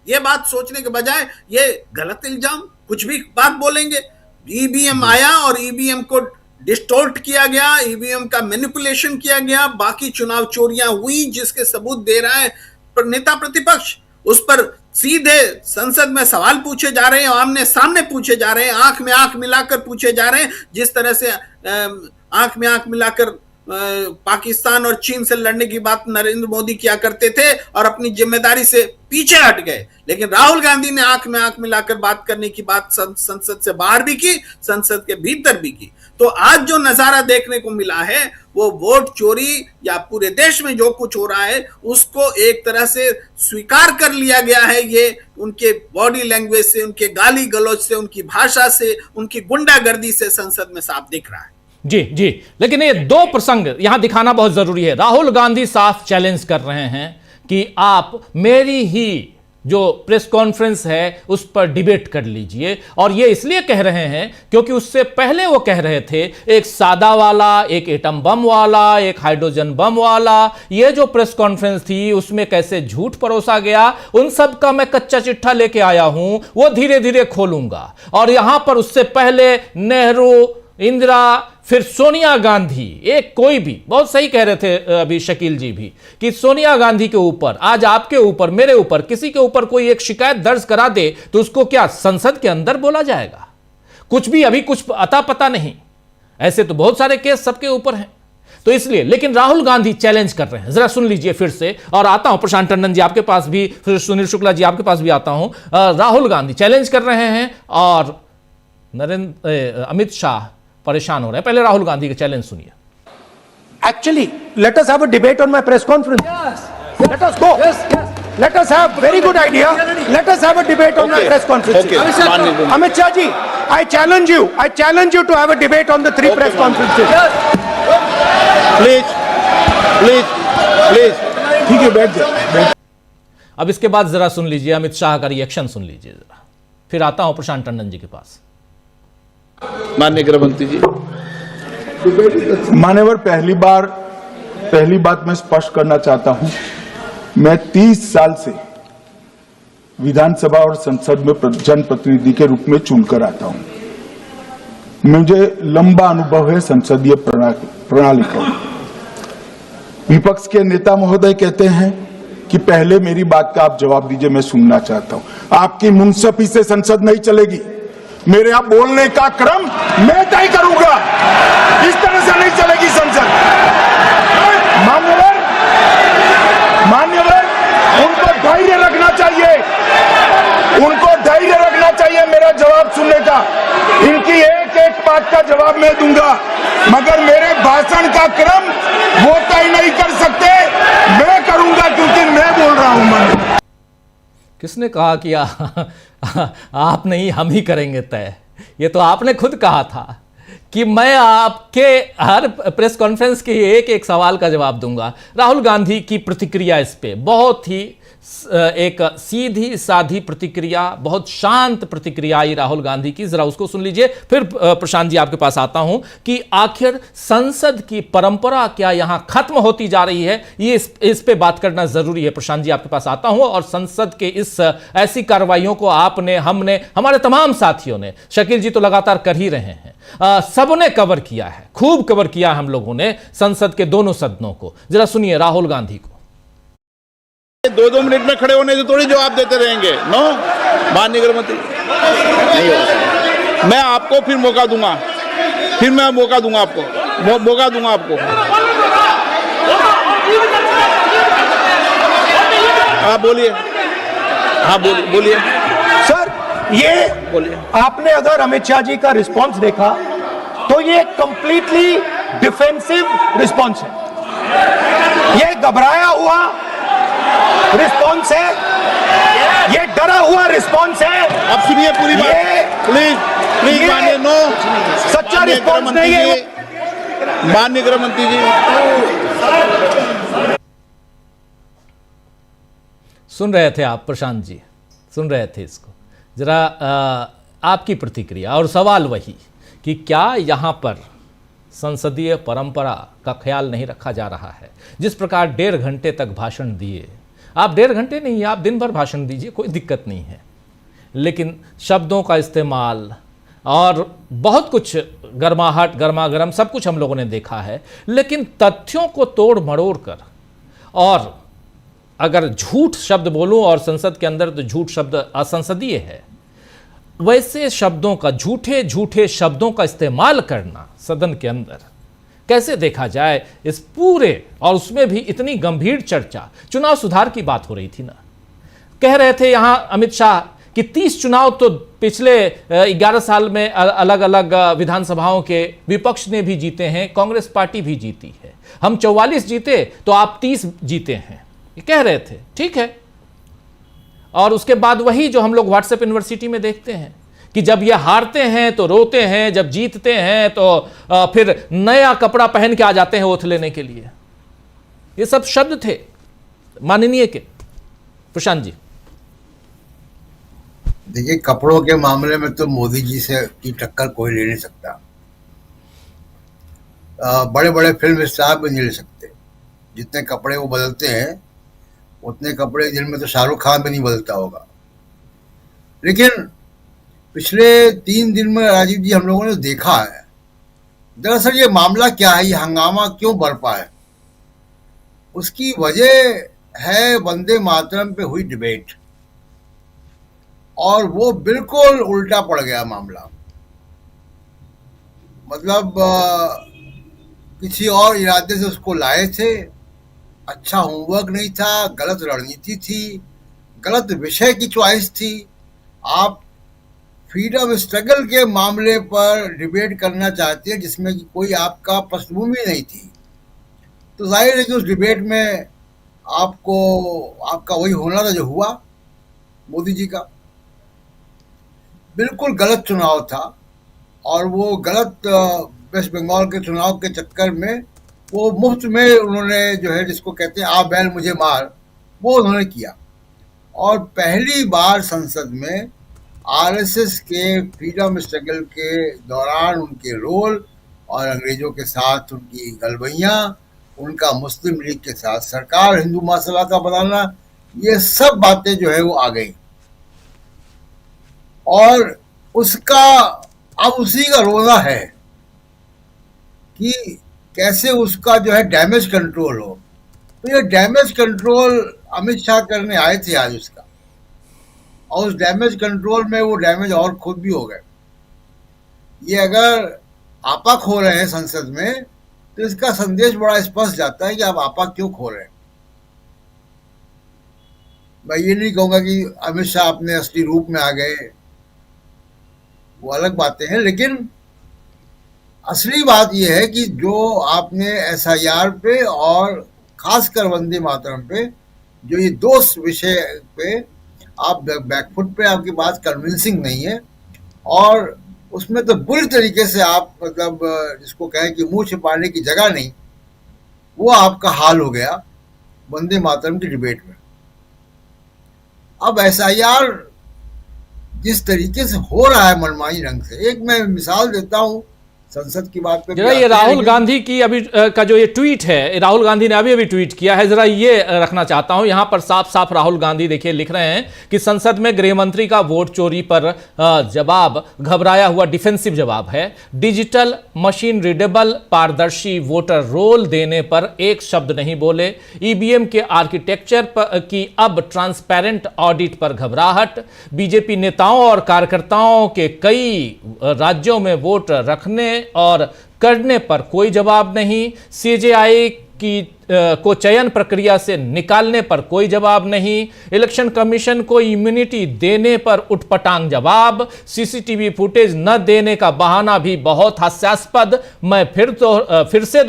ये बात सोचने के बजाय ये गलत इल्जाम, कुछ भी बात बोलेंगे। ईवीएम आया और ईवीएम को डिस्टोर्ट किया गया, ईवीएम का मैनिपुलेशन किया गया, बाकी चुनाव चोरियां हुई जिसके सबूत दे रहा है नेता प्रतिपक्ष। उस पर सीधे संसद में सवाल पूछे जा रहे हैं, आमने सामने पूछे जा रहे हैं, आंख में आंख मिलाकर पूछे जा रहे हैं। जिस तरह से आंख में आंख मिलाकर पाकिस्तान और चीन से लड़ने की बात नरेंद्र मोदी किया करते थे और अपनी जिम्मेदारी से पीछे हट गए, लेकिन राहुल गांधी ने आंख में आंख मिलाकर बात करने की बात संसद से बाहर भी की, संसद के भीतर भी की। तो आज जो नजारा देखने को मिला है वो वोट चोरी या पूरे देश में जो कुछ हो रहा है उसको एक तरह से स्वीकार कर लिया गया है। ये उनके बॉडी लैंग्वेज से, उनके गाली गलौज से, उनकी भाषा से, उनकी गुंडागर्दी से संसद में साफ दिख रहा है। जी जी, लेकिन ये दो प्रसंग यहां दिखाना बहुत जरूरी है। राहुल गांधी साफ चैलेंज कर रहे हैं कि आप मेरी ही जो प्रेस कॉन्फ्रेंस है उस पर डिबेट कर लीजिए, और ये इसलिए कह रहे हैं क्योंकि उससे पहले वो कह रहे थे एक सादा वाला, एक एटम बम वाला, एक हाइड्रोजन बम वाला, ये जो प्रेस कॉन्फ्रेंस थी उसमें कैसे झूठ परोसा गया, उन सब का मैं कच्चा चिट्ठा लेके आया हूं, वो धीरे धीरे खोलूंगा। और यहां पर उससे पहले नेहरू, इंदिरा, फिर सोनिया गांधी, एक कोई भी, बहुत सही कह रहे थे अभी शकील जी भी कि सोनिया गांधी के ऊपर, आज आपके ऊपर, मेरे ऊपर, किसी के ऊपर कोई एक शिकायत दर्ज करा दे तो उसको क्या संसद के अंदर बोला जाएगा? कुछ भी अभी कुछ अता पता नहीं। ऐसे तो बहुत सारे केस सबके ऊपर हैं। तो इसलिए, लेकिन राहुल गांधी चैलेंज कर रहे हैं। जरा सुन लीजिए फिर से, और आता हूं प्रशांत टंडन जी आपके पास भी, फिर सुनील शुक्ला जी आपके पास भी आता हूं। राहुल गांधी चैलेंज कर रहे हैं और अमित शाह परेशान हो रहे हैं। पहले राहुल गांधी के चैलेंज सुनिए। Actually, let us have a debate on my press conference. Yes. Let us go. Yes. Let us have very good idea. Let us have a debate on my press conference. Okay. Amit Shah ji, I challenge you. I challenge you to have a debate on the three press conferences. Please please please, ठीक है, बैठ जाओ। अब इसके बाद जरा सुन लीजिए अमित शाह का रिएक्शन सुन लीजिए जरा, फिर आता हूं प्रशांत टंडन जी के पास। माननीय गृह मंत्री जी। मान्यवर, पहली बात मैं स्पष्ट करना चाहता हूं, मैं 30 साल से विधानसभा और संसद में जनप्रतिनिधि के रूप में चुनकर आता हूं। मुझे लंबा अनुभव है संसदीय प्रणाली का। विपक्ष के नेता महोदय कहते हैं कि पहले मेरी बात का आप जवाब दीजिए, मैं सुनना चाहता हूं। आपकी मुंसफी से संसद नहीं चलेगी। मेरे यहां बोलने का क्रम मैं तय करूंगा, इस तरह से नहीं चलेगी संसद। मान्यवर, उनको धैर्य रखना चाहिए, उनको धैर्य रखना चाहिए मेरा जवाब सुनने का। इनकी एक एक बात का जवाब मैं दूंगा, मगर मेरे भाषण का क्रम वो तय नहीं कर सकते, मैं करूंगा क्योंकि मैं बोल रहा हूं। किसने कहा कि आप नहीं, हम ही करेंगे तय? ये तो आपने खुद कहा था कि मैं आपके हर प्रेस कॉन्फ्रेंस के एक एक सवाल का जवाब दूंगा। राहुल गांधी की प्रतिक्रिया इस पे बहुत ही एक सीधी साधी प्रतिक्रिया, बहुत शांत प्रतिक्रिया आई राहुल गांधी की, जरा उसको सुन लीजिए। फिर प्रशांत जी आपके पास आता हूं कि आखिर संसद की परंपरा क्या यहां खत्म होती जा रही है, ये इस पे बात करना जरूरी है। प्रशांत जी आपके पास आता हूं, और संसद के इस ऐसी कार्रवाइयों को आपने, हमने, हमारे तमाम साथियों ने, शकील जी तो लगातार कर ही रहे हैं, सबने कवर किया है, खूब कवर किया है हम लोगों ने संसद के दोनों सदनों को। जरा सुनिए राहुल गांधी को। 2-2 मिनट में खड़े होने से थोड़ी जवाब देते रहेंगे। नो, माननीय गृह मंत्री, नहीं होगा। मैं आपको फिर मौका दूंगा, आपको। मौका दूंगा आपको। आप बोलिए, हाँ बोलिए सर, ये बोलिए। आपने अगर अमित शाह जी का रिस्पॉन्स देखा तो ये कंप्लीटली डिफेंसिव रिस्पॉन्स है, ये घबराया हुआ रिस्पॉन्स है, ये डरा हुआ रिस्पॉन्स है। अब सुनिए पूरी बात, प्लीज मानिए। नो, सच्चा रिस्पॉन्स नहीं है। माननीय गृह मंत्री जी, सुन रहे थे आप, प्रशांत जी सुन रहे थे इसको। जरा आपकी प्रतिक्रिया और सवाल वही कि क्या यहाँ पर संसदीय परंपरा का ख्याल नहीं रखा जा रहा है। जिस प्रकार 1.5 घंटे तक भाषण दिए, आप 1.5 घंटे नहीं, आप दिन भर भाषण दीजिए, कोई दिक्कत नहीं है, लेकिन शब्दों का इस्तेमाल और बहुत कुछ गर्माहट गर्मागर्म सब कुछ हम लोगों ने देखा है, लेकिन तथ्यों को तोड़ मरोड़ कर, और अगर झूठ शब्द बोलूं और संसद के अंदर तो झूठ शब्द असंसदीय है, वैसे शब्दों का, झूठे झूठे शब्दों का इस्तेमाल करना सदन के अंदर कैसे देखा जाए इस पूरे, और उसमें भी इतनी गंभीर चर्चा। चुनाव सुधार की बात हो रही थी ना, कह रहे थे यहां अमित शाह कि 30 चुनाव तो पिछले 11 साल में अलग अलग विधानसभाओं के विपक्ष ने भी जीते हैं, कांग्रेस पार्टी भी जीती है, हम 44 जीते तो आप 30 जीते हैं, ये कह रहे थे। ठीक है, और उसके बाद वही जो हम लोग व्हाट्सएप यूनिवर्सिटी में देखते हैं कि जब ये हारते हैं तो रोते हैं, जब जीतते हैं तो फिर नया कपड़ा पहन के आ जाते हैं ओथ लेने के लिए। ये सब शब्द थे माननीय के। प्रशांत जी, देखिए, कपड़ों के मामले में तो मोदी जी से की टक्कर कोई ले नहीं सकता। बड़े बड़े फिल्म स्टार भी नहीं ले सकते। जितने कपड़े वो बदलते हैं उतने कपड़े जिनमें तो शाहरुख खान भी नहीं बदलता होगा। लेकिन पिछले 3 दिन में राजीव जी हम लोगों ने देखा है, दरअसल ये मामला क्या है, ये हंगामा क्यों बरपा है, उसकी वजह है वंदे मातरम पे हुई डिबेट, और वो बिल्कुल उल्टा पड़ गया मामला। मतलब किसी और इरादे से उसको लाए थे, अच्छा होमवर्क नहीं था, गलत रणनीति थी, गलत विषय की चॉइस थी। आप फ्रीडम स्ट्रगल के मामले पर डिबेट करना चाहते हैं जिसमें कोई आपका पृष्ठभूमि नहीं थी, तो जाहिर है कि उस डिबेट में आपका वही होना था जो हुआ मोदी जी का। बिल्कुल गलत चुनाव था, और वो गलत वेस्ट बंगाल के चुनाव के चक्कर में वो मुफ्त में उन्होंने जो है, जिसको कहते हैं आ बैल मुझे मार, वो उन्होंने किया। और पहली बार संसद में आरएसएस के फ्रीडम स्ट्रगल के दौरान उनके रोल और अंग्रेजों के साथ उनकी गलबैयाँ, उनका मुस्लिम लीग के साथ सरकार, हिंदू महासभा का बनाना, ये सब बातें जो है वो आ गई। और उसका अब उसी का रोना है कि कैसे उसका जो है डैमेज कंट्रोल हो। तो ये डैमेज कंट्रोल अमित शाह करने आए थे आज उसका, और उस डैमेज कंट्रोल में वो डैमेज और खुद भी हो गए। ये अगर आपा खो रहे हैं संसद में तो इसका संदेश बड़ा स्पष्ट जाता है कि आप आपा क्यों खो रहे हैं। मैं ये नहीं कहूँगा कि अमित शाह अपने असली रूप में आ गए, वो अलग बातें हैं, लेकिन असली बात यह है कि जो आपने एसआईआर पे और खासकर वंदे मातरम पे, जो ये 2 विषय पे आप बैकफुट पे, आपकी बात कन्विंसिंग नहीं है, और उसमें तो बुरी तरीके से आप मतलब जिसको कहें कि मुंह छिपाने की जगह नहीं, वो आपका हाल हो गया वंदे मातरम की डिबेट में। अब एसआईआर जिस तरीके से हो रहा है मनमानी ढंग से, एक मैं मिसाल देता हूं संसद की बात पे। जरा ये राहुल गांधी की अभी का जो ये ट्वीट है, राहुल गांधी ने अभी ट्वीट किया है, जरा ये रखना चाहता हूं। यहां पर साफ साफ राहुल गांधी देखिए लिख रहे हैं कि संसद में गृह मंत्री का वोट चोरी पर जवाब घबराया हुआ डिफेंसिव जवाब है। डिजिटल मशीन रीडेबल पारदर्शी वोटर रोल देने पर एक शब्द नहीं बोले। ईवीएम के आर्किटेक्चर की अब ट्रांसपेरेंट ऑडिट पर घबराहट। बीजेपी नेताओं और कार्यकर्ताओं के कई राज्यों में वोट रखने और करने पर कोई जवाब नहीं, सीजेआई को चयन प्रक्रिया से निकालने पर कोई जवाब नहीं, इलेक्शन कमीशन को इम्यूनिटी देने पर उठपटांग जवाब, सीसीटीवी फुटेज न देने का बहाना भी बहुत हास्यास्पद। मैं फिर से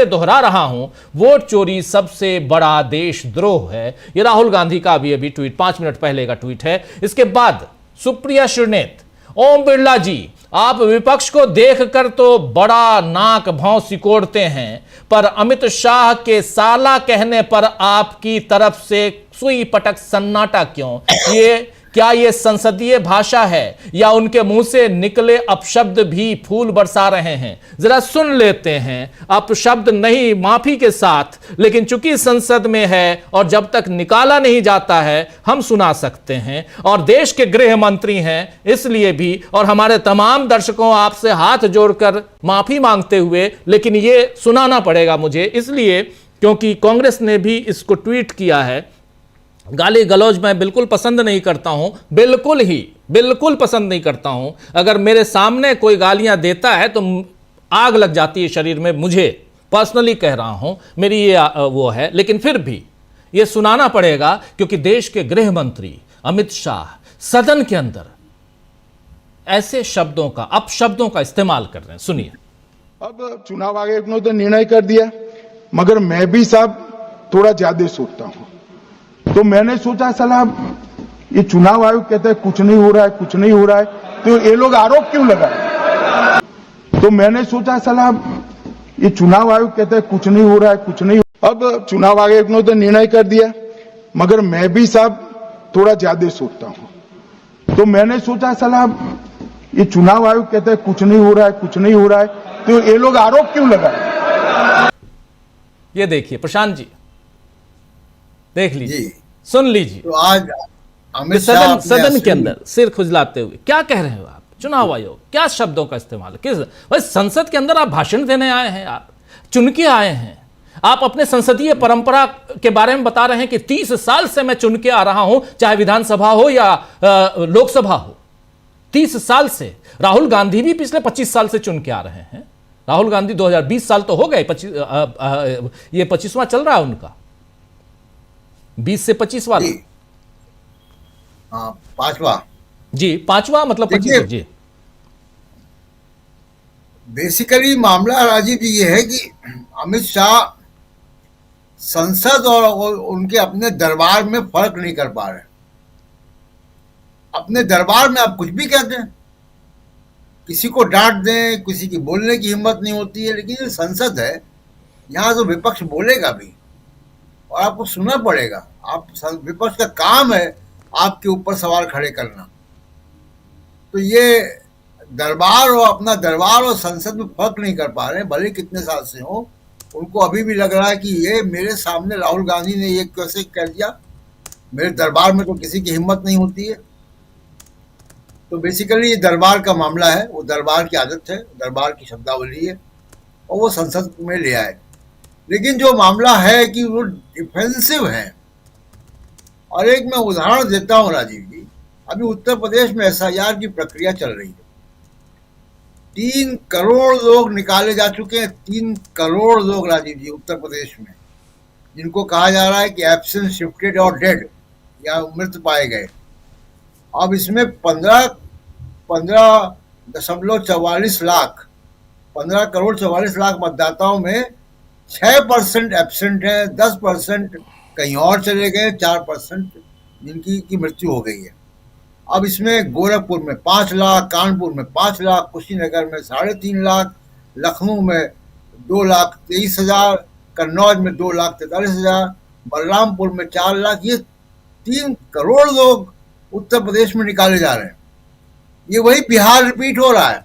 दोहरा रहा हूं, वोट चोरी सबसे बड़ा देशद्रोह है। यह राहुल गांधी का अभी ट्वीट 5 मिनट पहले का ट्वीट है। इसके बाद सुप्रिया श्रीनेत, ओम बिरला जी, आप विपक्ष को देखकर तो बड़ा नाक भौं सिकोड़ते हैं, पर अमित शाह के साला कहने पर आपकी तरफ से सुई पटक सन्नाटा क्यों? क्या ये संसदीय भाषा है या उनके मुंह से निकले अपशब्द भी फूल बरसा रहे हैं? जरा सुन लेते हैं। अपशब्द नहीं, माफी के साथ, लेकिन चूंकि संसद में है और जब तक निकाला नहीं जाता है हम सुना सकते हैं, और देश के गृह मंत्री हैं इसलिए भी, और हमारे तमाम दर्शकों आपसे हाथ जोड़कर माफी मांगते हुए, लेकिन ये सुनाना पड़ेगा मुझे इसलिए क्योंकि कांग्रेस ने भी इसको ट्वीट किया है। गाली गलौज मैं बिल्कुल पसंद नहीं करता हूं, बिल्कुल पसंद नहीं करता हूं। अगर मेरे सामने कोई गालियां देता है तो आग लग जाती है शरीर में, मुझे पर्सनली कह रहा हूं, मेरी ये वो है, लेकिन फिर भी ये सुनाना पड़ेगा क्योंकि देश के गृह मंत्री अमित शाह सदन के अंदर ऐसे शब्दों का, अपशब्दों का इस्तेमाल कर रहे हैं। सुनिए। अब चुनाव आयोग ने तो निर्णय कर दिया, मगर मैं भी साहब थोड़ा ज्यादा सोचता हूं। तो मैंने सोचा साला ये चुनाव आयोग कहता है कुछ नहीं हो रहा है, कुछ नहीं हो रहा है, तो ये लोग आरोप क्यों लगाए? तो मैंने सोचा साला ये चुनाव आयोग कहता है कुछ नहीं हो रहा है, कुछ नहीं। अब चुनाव आयोग ने तो निर्णय कर दिया, मगर मैं भी साहब थोड़ा ज्यादा सोचता हूं। तो मैंने सोचा साला ये चुनाव आयोग कहता है कुछ नहीं हो रहा है, कुछ नहीं हो रहा है, तो ये लोग आरोप क्यों लगाए? ये देखिए प्रशांत जी, देख लीजिए, सुन लीजिए। तो आज अमित शाह सदन के अंदर सिर खुजलाते हुए क्या कह रहे हो आप? चुनाव आयोग, क्या शब्दों का इस्तेमाल, किस भाई संसद के अंदर आप भाषण देने आए हैं, आप चुन के आए हैं, आप अपने संसदीय परंपरा के बारे में बता रहे हैं कि 30 साल से मैं चुन के आ रहा हूं, चाहे विधानसभा हो या लोकसभा हो। 30 साल से। राहुल गांधी भी पिछले 25 साल से चुन के आ रहे हैं। राहुल गांधी 2020 साल तो हो गए, ये 25वां चल रहा है उनका, 20 से 25 वाला। हाँ, 5वां जी, 5वां मतलब 25 जी। बेसिकली मामला राजीव जी ये है कि अमित शाह संसद और उनके अपने दरबार में फर्क नहीं कर पा रहे। अपने दरबार में आप कुछ भी कहते हैं, किसी को डांट दें, किसी की बोलने की हिम्मत नहीं होती है, लेकिन ये संसद है, यहाँ तो विपक्ष बोलेगा भी और आपको सुनना पड़ेगा। आप विपक्ष का काम है आपके ऊपर सवाल खड़े करना। तो ये दरबार और अपना दरबार और संसद में फर्क नहीं कर पा रहे, भले कितने साल से हो। उनको अभी भी लग रहा है कि ये मेरे सामने राहुल गांधी ने ये कैसे कह दिया, मेरे दरबार में तो किसी की हिम्मत नहीं होती है। तो बेसिकली ये दरबार का मामला है, वो दरबार की आदत है, दरबार की शब्दावली है और वो संसद में ले आए। लेकिन जो मामला है कि वो डिफेंसिव है। और एक मैं उदाहरण देता हूं राजीव जी, अभी उत्तर प्रदेश में SIR की प्रक्रिया चल रही है। 3 करोड़ लोग निकाले जा चुके हैं, 3 करोड़ लोग राजीव जी उत्तर प्रदेश में, जिनको कहा जा रहा है कि एब्सेंट, शिफ्टेड और डेड या मृत पाए गए। अब इसमें 15.44 लाख, 15 करोड़ 44 लाख मतदाताओं में 6% एब्सेंट है, 10% कहीं और चले गए, 4% जिनकी मृत्यु हो गई है। अब इसमें गोरखपुर में 5 लाख, कानपुर में 5 लाख, कुशीनगर में 3.5 लाख, लखनऊ में 2,23,000, कन्नौज में 2,43,000, बलरामपुर में 4 लाख। ये 3 करोड़ लोग उत्तर प्रदेश में निकाले जा रहे हैं। ये वही बिहार रिपीट हो रहा है।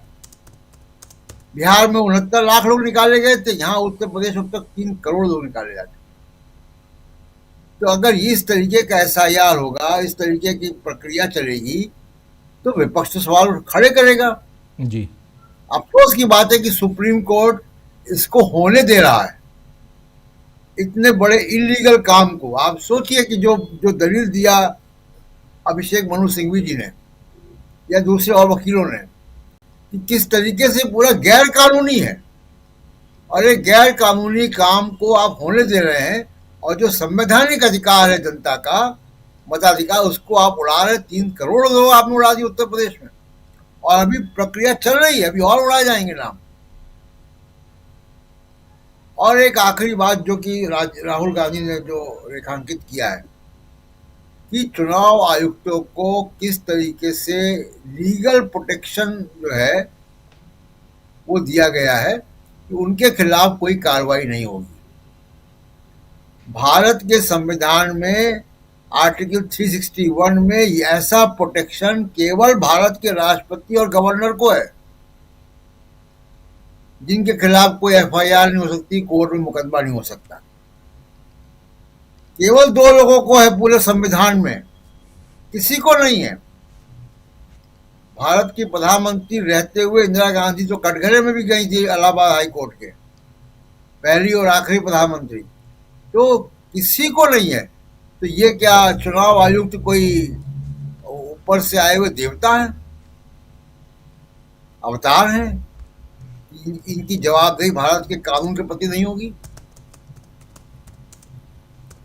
बिहार में 69 लाख लोग निकाले गए थे, यहाँ उत्तर प्रदेश अब तक 3 करोड़ लोग निकाले जाते। तो अगर इस तरीके का SIR होगा, इस तरीके की प्रक्रिया चलेगी, तो विपक्ष तो सवाल खड़े करेगा जी। अफसोस की बात है कि सुप्रीम कोर्ट इसको होने दे रहा है, इतने बड़े इलीगल काम को। आप सोचिए कि जो दलील दिया अभिषेक मनु सिंघवी जी ने या दूसरे और वकीलों ने कि किस तरीके से पूरा गैर कानूनी है, और एक गैर कानूनी काम को आप होने दे रहे हैं, और जो संवैधानिक अधिकार है जनता का मताधिकार, उसको आप उड़ा रहे। 3 करोड़ लोग आपने उड़ा दिए उत्तर प्रदेश में, और अभी प्रक्रिया चल रही है, अभी और उड़ाए जाएंगे नाम। और एक आखिरी बात जो कि राहुल गांधी ने जो रेखांकित किया है कि चुनाव आयुक्तों को किस तरीके से लीगल प्रोटेक्शन जो है वो दिया गया है कि उनके खिलाफ कोई कार्रवाई नहीं होगी। भारत के संविधान में आर्टिकल 361 में ऐसा प्रोटेक्शन केवल भारत के राष्ट्रपति और गवर्नर को है, जिनके खिलाफ कोई एफआईआर नहीं हो सकती, कोर्ट में मुकदमा नहीं हो सकता। केवल 2 लोगों को है पूरे संविधान में, किसी को नहीं है। भारत की प्रधानमंत्री रहते हुए इंदिरा गांधी जो कटघरे में भी गई थी इलाहाबाद हाई कोर्ट के, पहली और आखिरी प्रधानमंत्री, तो किसी को नहीं है। तो ये क्या चुनाव आयुक्त कोई ऊपर से आए हुए देवता हैं, अवतार हैं? इनकी जवाबदेही भारत के कानून के प्रति नहीं होगी।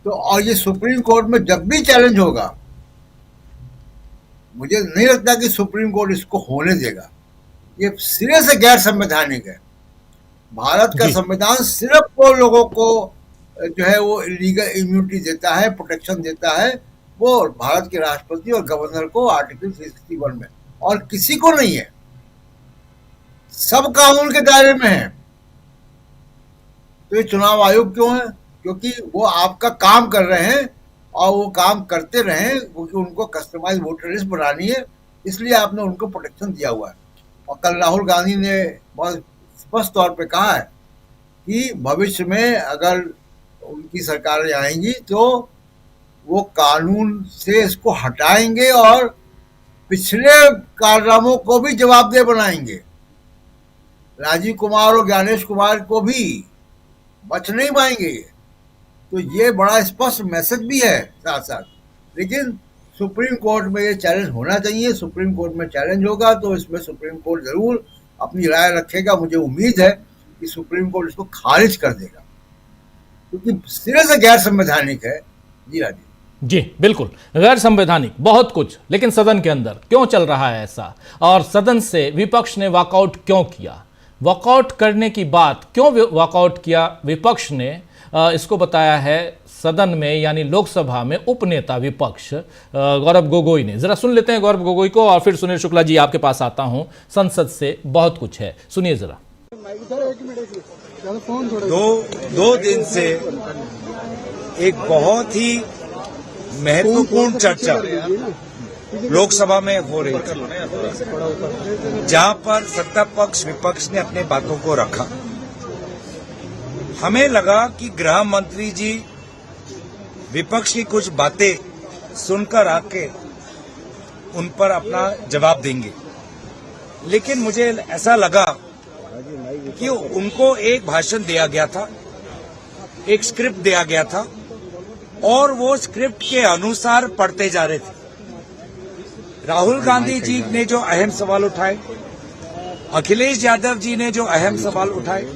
तो और ये सुप्रीम कोर्ट में जब भी चैलेंज होगा, मुझे नहीं लगता कि सुप्रीम कोर्ट इसको होने देगा। ये सिरे से गैर संवैधानिक है। भारत का संविधान सिर्फ वो लोगों को जो है वो लीगल इम्यूनिटी देता है, प्रोटेक्शन देता है, वो भारत के राष्ट्रपति और गवर्नर को आर्टिकल 361 में, और किसी को नहीं है। सब कानून के दायरे में है। तो ये चुनाव आयोग क्यों है? क्योंकि वो आपका काम कर रहे हैं और वो काम करते रहें, क्योंकि उनको कस्टमाइज वोटर लिस्ट बनानी है, इसलिए आपने उनको प्रोटेक्शन दिया हुआ है। और कल राहुल गांधी ने बहुत स्पष्ट तौर पे कहा है कि भविष्य में अगर उनकी सरकारें आएंगी तो वो कानून से इसको हटाएंगे और पिछले कारनामों को भी जवाबदेह बनाएंगे। राजीव कुमार और ज्ञानेश कुमार को भी बच नहीं पाएंगे। तो ये बड़ा स्पष्ट मैसेज भी है साथ साथ। लेकिन सुप्रीम कोर्ट में ये चैलेंज होना चाहिए। सुप्रीम कोर्ट में चैलेंज होगा तो इसमें सुप्रीम कोर्ट जरूर अपनी राय रखेगा। मुझे उम्मीद है कि सुप्रीम कोर्ट इसको खारिज कर देगा, क्योंकि सिरे से गैर संवैधानिक है। जी राजीव जी, बिल्कुल गैर संवैधानिक बहुत कुछ, लेकिन सदन के अंदर क्यों चल रहा है ऐसा, और सदन से विपक्ष ने वॉकआउट क्यों किया, वॉकआउट करने की बात क्यों वॉकआउट किया विपक्ष ने, इसको बताया है सदन में यानी लोकसभा में उपनेता विपक्ष गौरव गोगोई ने। जरा सुन लेते हैं गौरव गोगोई को और फिर सुनील शुक्ला जी आपके पास आता हूं। संसद से बहुत कुछ है, सुनिए जरा। दो दिन से एक बहुत ही महत्वपूर्ण चर्चा लोकसभा में हो रही थी, जहां पर सत्ता पक्ष विपक्ष ने अपने बातों को रखा। हमें लगा कि गृह मंत्री जी विपक्ष की कुछ बातें सुनकर आके उन पर अपना जवाब देंगे, लेकिन मुझे ऐसा लगा कि उनको एक भाषण दिया गया था, एक स्क्रिप्ट दिया गया था और वो स्क्रिप्ट के अनुसार पढ़ते जा रहे थे। राहुल गांधी जी ने जो अहम सवाल उठाए, अखिलेश यादव जी ने जो अहम सवाल उठाए,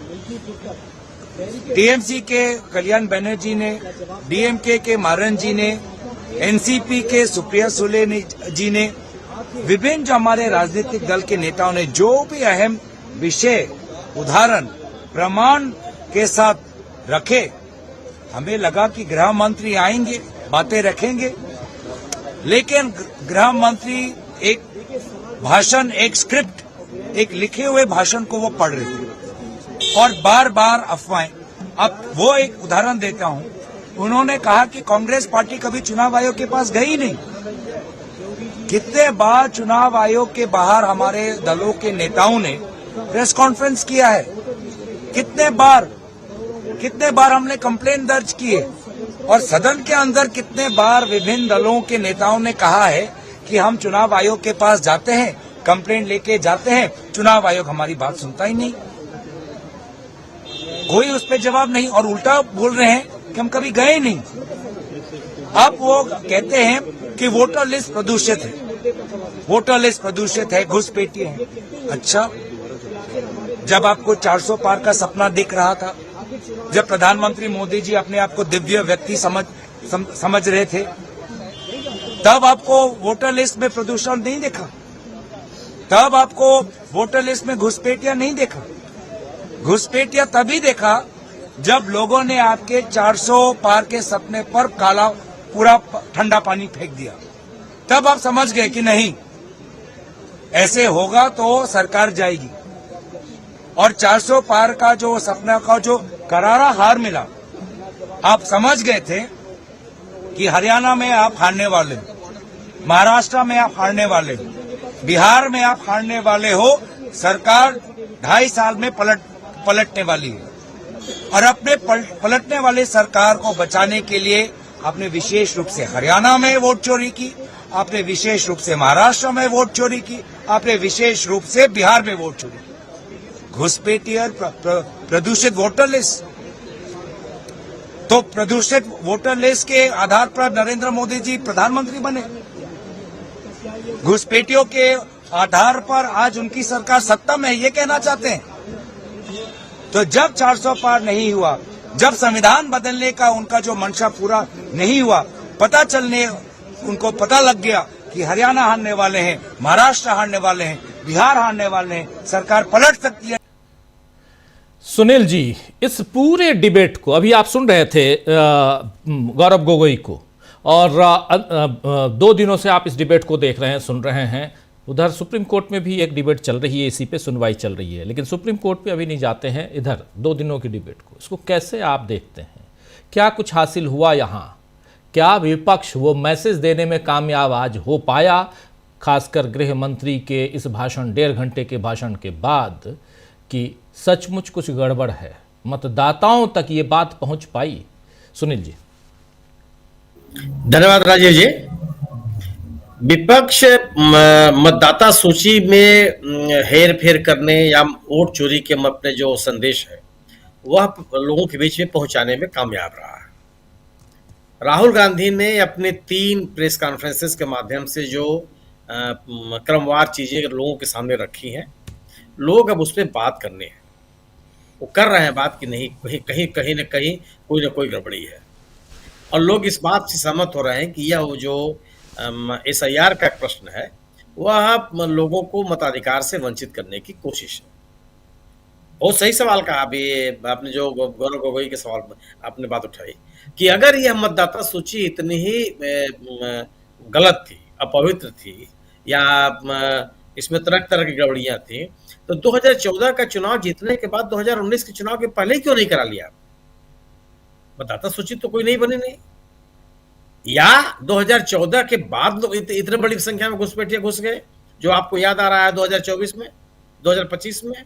टीएमसी के कल्याण बनर्जी ने, डीएमके के मारन जी ने, एनसीपी के सुप्रिया सुले जी ने, विभिन्न जो हमारे राजनीतिक दल के नेताओं ने जो भी अहम विषय उदाहरण प्रमाण के साथ रखे, हमें लगा कि गृह मंत्री आएंगे, बातें रखेंगे, लेकिन गृह मंत्री एक भाषण, एक स्क्रिप्ट, एक लिखे हुए भाषण को वो पढ़ रहे थे और बार बार अफवाहें। अब वो एक उदाहरण देता हूं, उन्होंने कहा कि कांग्रेस पार्टी कभी चुनाव आयोग के पास गई नहीं। कितने बार चुनाव आयोग के बाहर हमारे दलों के नेताओं ने प्रेस कॉन्फ्रेंस किया है, कितने बार हमने कंप्लेंट दर्ज की है, और सदन के अंदर कितने बार विभिन्न दलों के नेताओं ने कहा है कि हम चुनाव आयोग के पास जाते हैं, कंप्लेंट लेके जाते हैं, चुनाव आयोग हमारी बात सुनता ही नहीं, कोई उस पर जवाब नहीं, और उल्टा बोल रहे हैं कि हम कभी गए नहीं। अब वो कहते हैं कि वोटर लिस्ट प्रदूषित है, वोटर लिस्ट प्रदूषित है, घुसपैठी है। अच्छा, जब आपको 400 पार का सपना दिख रहा था, जब प्रधानमंत्री मोदी जी अपने आप को दिव्य व्यक्ति समझ रहे थे, तब आपको वोटर लिस्ट में प्रदूषण नहीं देखा, तब आपको वोटर लिस्ट में घुसपैठिया नहीं देखा। घुसपैठिया तभी देखा जब लोगों ने आपके 400 पार के सपने पर काला पूरा ठंडा पानी फेंक दिया। तब आप समझ गए कि नहीं, ऐसे होगा तो सरकार जाएगी। और 400 पार का जो सपना का जो करारा हार मिला, आप समझ गए थे कि हरियाणा में आप हारने वाले हो, महाराष्ट्र में आप हारने वाले हो, बिहार में आप हारने वाले हो। सरकार 2.5 साल में पलटने वाली है। और अपने पलटने वाली सरकार को बचाने के लिए आपने विशेष रूप से हरियाणा में वोट चोरी की, आपने विशेष रूप से महाराष्ट्र में वोट चोरी की, आपने विशेष रूप से बिहार में वोट चोरी की। घुसपैठिया प्रदूषित वोटर लिस्ट, तो प्रदूषित वोटर लिस्ट के आधार पर नरेंद्र मोदी जी प्रधानमंत्री बने। घुसपैठियों के आधार पर आज उनकी सरकार सत्ता में है, ये कहना चाहते हैं। तो जब 400 पार नहीं हुआ, जब संविधान बदलने का उनका जो मंशा पूरा नहीं हुआ, उनको पता लग गया कि हरियाणा हारने वाले हैं, महाराष्ट्र हारने वाले हैं, बिहार हारने वाले हैं, सरकार पलट सकती है। सुनील जी, इस पूरे डिबेट को अभी आप सुन रहे थे गौरव गोगोई को, और 2 दिनों से आप इस डिबेट को देख रहे हैं, सुन रहे हैं। उधर सुप्रीम कोर्ट में भी एक डिबेट चल रही है, इसी पे सुनवाई चल रही है, लेकिन सुप्रीम कोर्ट पे अभी नहीं जाते हैं। इधर 2 दिनों की डिबेट को, इसको कैसे आप देखते हैं? क्या कुछ हासिल हुआ यहाँ? क्या विपक्ष वो मैसेज देने में कामयाब आज हो पाया, खासकर गृह मंत्री के इस भाषण, 1.5 घंटे के भाषण के बाद, कि सचमुच कुछ गड़बड़ है, मतदाताओं तक ये बात पहुंच पाई? सुनील जी। धन्यवाद राजेश जी। विपक्ष मतदाता सूची में हेर फेर करने या वोट चोरी के अपने जो संदेश है वह लोगों के बीच में पहुंचाने में कामयाब रहा है। राहुल गांधी ने अपने 3 प्रेस कॉन्फ्रेंसेस के माध्यम से जो क्रमवार चीजें लोगों के सामने रखी हैं, लोग अब उस पर बात करने हैं, वो कर रहे हैं बात कि नहीं, कहीं न कहीं कोई ना कोई गड़बड़ी है। और लोग इस बात से सहमत हो रहे हैं कि यह वो जो SIR का प्रश्न है वह लोगों को मताधिकार से वंचित करने की कोशिश है। बहुत सही सवाल कहा अभी आपने, जो गौरव गोगोई के सवाल पर आपने बात उठाई कि अगर यह मतदाता सूची इतनी ही गलत थी, अपवित्र थी, या इसमें तरह तरह की गड़बड़ियां थी, तो 2014 का चुनाव जीतने के बाद 2019 के चुनाव के पहले क्यों नहीं करा लिया? मतदाता सूची तो कोई नहीं बनी नहीं, या 2014 के बाद लोग इतने बड़ी संख्या में घुसपैठिए घुस गए, जो आपको याद आ रहा है 2024 में, 2025 में।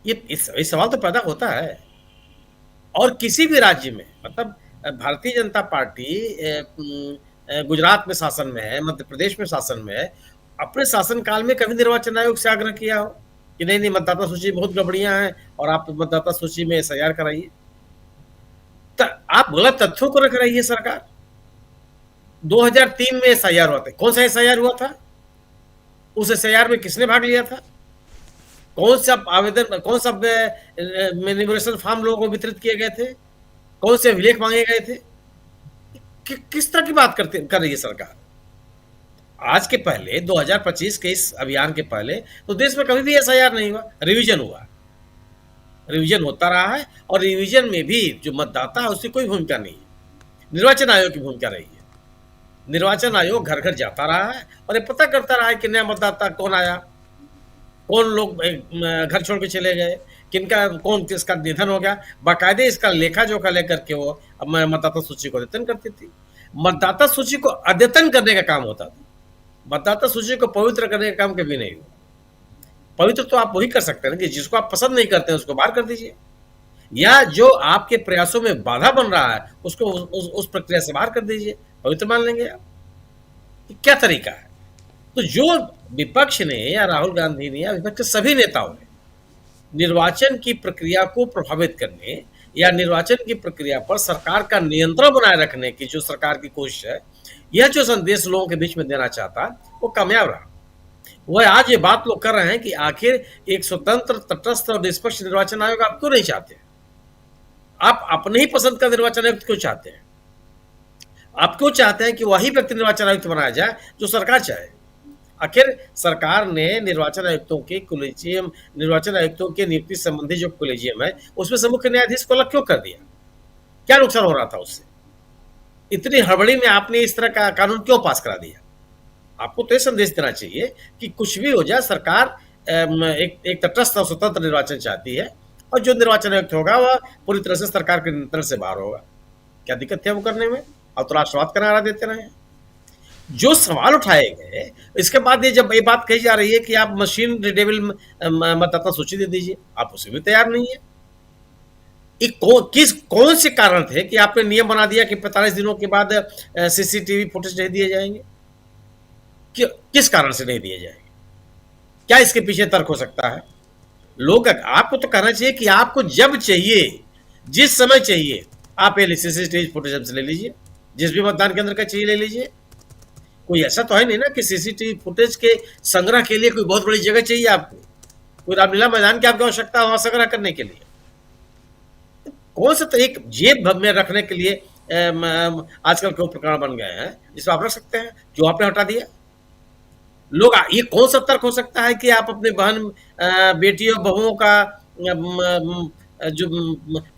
ये सवाल तो पैदा होता है। और किसी भी राज्य में, मतलब भारतीय जनता पार्टी गुजरात में शासन में है, मध्य प्रदेश में शासन में है, अपने शासनकाल में कभी निर्वाचन आयोग से आग्रह किया हो कि नहीं मतदाता सूची बहुत गड़बड़ियां हैं और आप मतदाता सूची में SIR कराइए? तो आप गलत तथ्यों को रख रही है सरकार। 2003 में SIR हुआ था, कौन सा SIR हुआ था? उस SIR में किसने भाग लिया था? कौन सा आवेदन, कौन सा एनुमरेशन फॉर्म लोगों को वितरित किए गए थे? कौन से अभिलेख मांगे गए थे? किस तरह की बात कर रही है सरकार? आज के पहले, 2025 के इस अभियान के पहले तो देश में कभी भी SIR नहीं हुआ, रिवीजन हुआ, रिवीजन होता रहा है। और रिवीजन में भी जो मतदाता है उसकी कोई भूमिका नहीं है, निर्वाचन आयोग की भूमिका रही है। निर्वाचन आयोग घर घर जाता रहा है और ये पता करता रहा है कि नया मतदाता कौन आया, कौन लोग घर छोड़ के चले गए, किसका निधन हो गया। बाकायदे इसका लेखा जोखा लेकर के वो मतदाता सूची को अद्यतन करती थी। मतदाता सूची को अद्यतन करने का काम होता था, मतदाता सूची को पवित्र करने का काम कभी नहीं हुआ। पवित्र तो आप वही कर सकते हैं कि जिसको आप पसंद नहीं करते हैं उसको बाहर कर दीजिए, या जो आपके प्रयासों में बाधा बन रहा है उसको उस प्रक्रिया से बाहर कर दीजिए, पवित्र मान लेंगे आप। क्या तरीका है? तो जो विपक्ष ने या राहुल गांधी ने या विपक्ष के सभी नेताओं ने निर्वाचन की प्रक्रिया को प्रभावित करने या निर्वाचन की प्रक्रिया पर सरकार का नियंत्रण बनाए रखने की जो सरकार की कोशिश है, यह जो संदेश लोगों के बीच में देना चाहता वो कामयाब रहा। वह आज ये बात लोग कर रहे हैं कि आखिर एक स्वतंत्र, तटस्थ और निष्पक्ष निर्वाचन आयोग आप क्यों नहीं चाहते? आप अपने ही पसंद का निर्वाचन आयुक्त क्यों चाहते हैं? आप क्यों चाहते हैं कि वही व्यक्ति निर्वाचन आयुक्त बनाया जाए जो सरकार चाहे? आखिर सरकार ने निर्वाचन आयुक्तों के कोलेजियम, निर्वाचन आयुक्तों के नियुक्ति संबंधी जो कोलेजियम है उसमें से मुख्य न्यायाधीश को अलग क्यों कर दिया? क्या नुकसान हो रहा था उससे? इतनी हड़बड़ी में आपने इस तरह का कानून क्यों पास करा दिया? आपको तो यह संदेश देना चाहिए कि कुछ भी हो जाए, सरकार एक तटस्थ और स्वतंत्र निर्वाचन चाहती है और जो निर्वाचन आयुक्त होगा वह पूरी तरह से सरकार के नियंत्रण से बाहर होगा। क्या दिक्कत है वो करने में? अब तो राष्ट्रवाद का नारा देते रहे। जो सवाल उठाए गए इसके बाद ये जब ये बात कही जा रही है कि आप मशीन रीडेबल मतदाता सूची दे दीजिए, आप उसे भी तैयार नहीं है। कौन से कारण थे कि आपने नियम बना दिया कि 45 दिनों के बाद सीसीटीवी फुटेज नहीं दिए जाएंगे? किस कारण से नहीं दिए जाएंगे? क्या इसके पीछे तर्क हो सकता है? लोग, आपको तो कहना चाहिए कि आपको जब चाहिए, जिस समय चाहिए, आप ये सीसीटीवी फुटेज हमसे ले लीजिए, जिस भी मतदान केंद्र का चाहिए ले लीजिए। कोई ऐसा तो है नहीं ना कि सीसीटीवी फुटेज के संग्रह के लिए कोई बहुत बड़ी जगह चाहिए आपको, कोई रामलीला मैदान की आपको आवश्यकता वहां संग्रह करने के लिए। कौन सा तो एक जेब में रखने के लिए आजकल क्यों प्रकरण बन गए हैं जिसमें आप रख सकते हैं, जो आपने हटा दिया। लोग, ये कौन सा तर्क हो सकता है कि आप अपने बहन, बेटियों, बहुओं का जो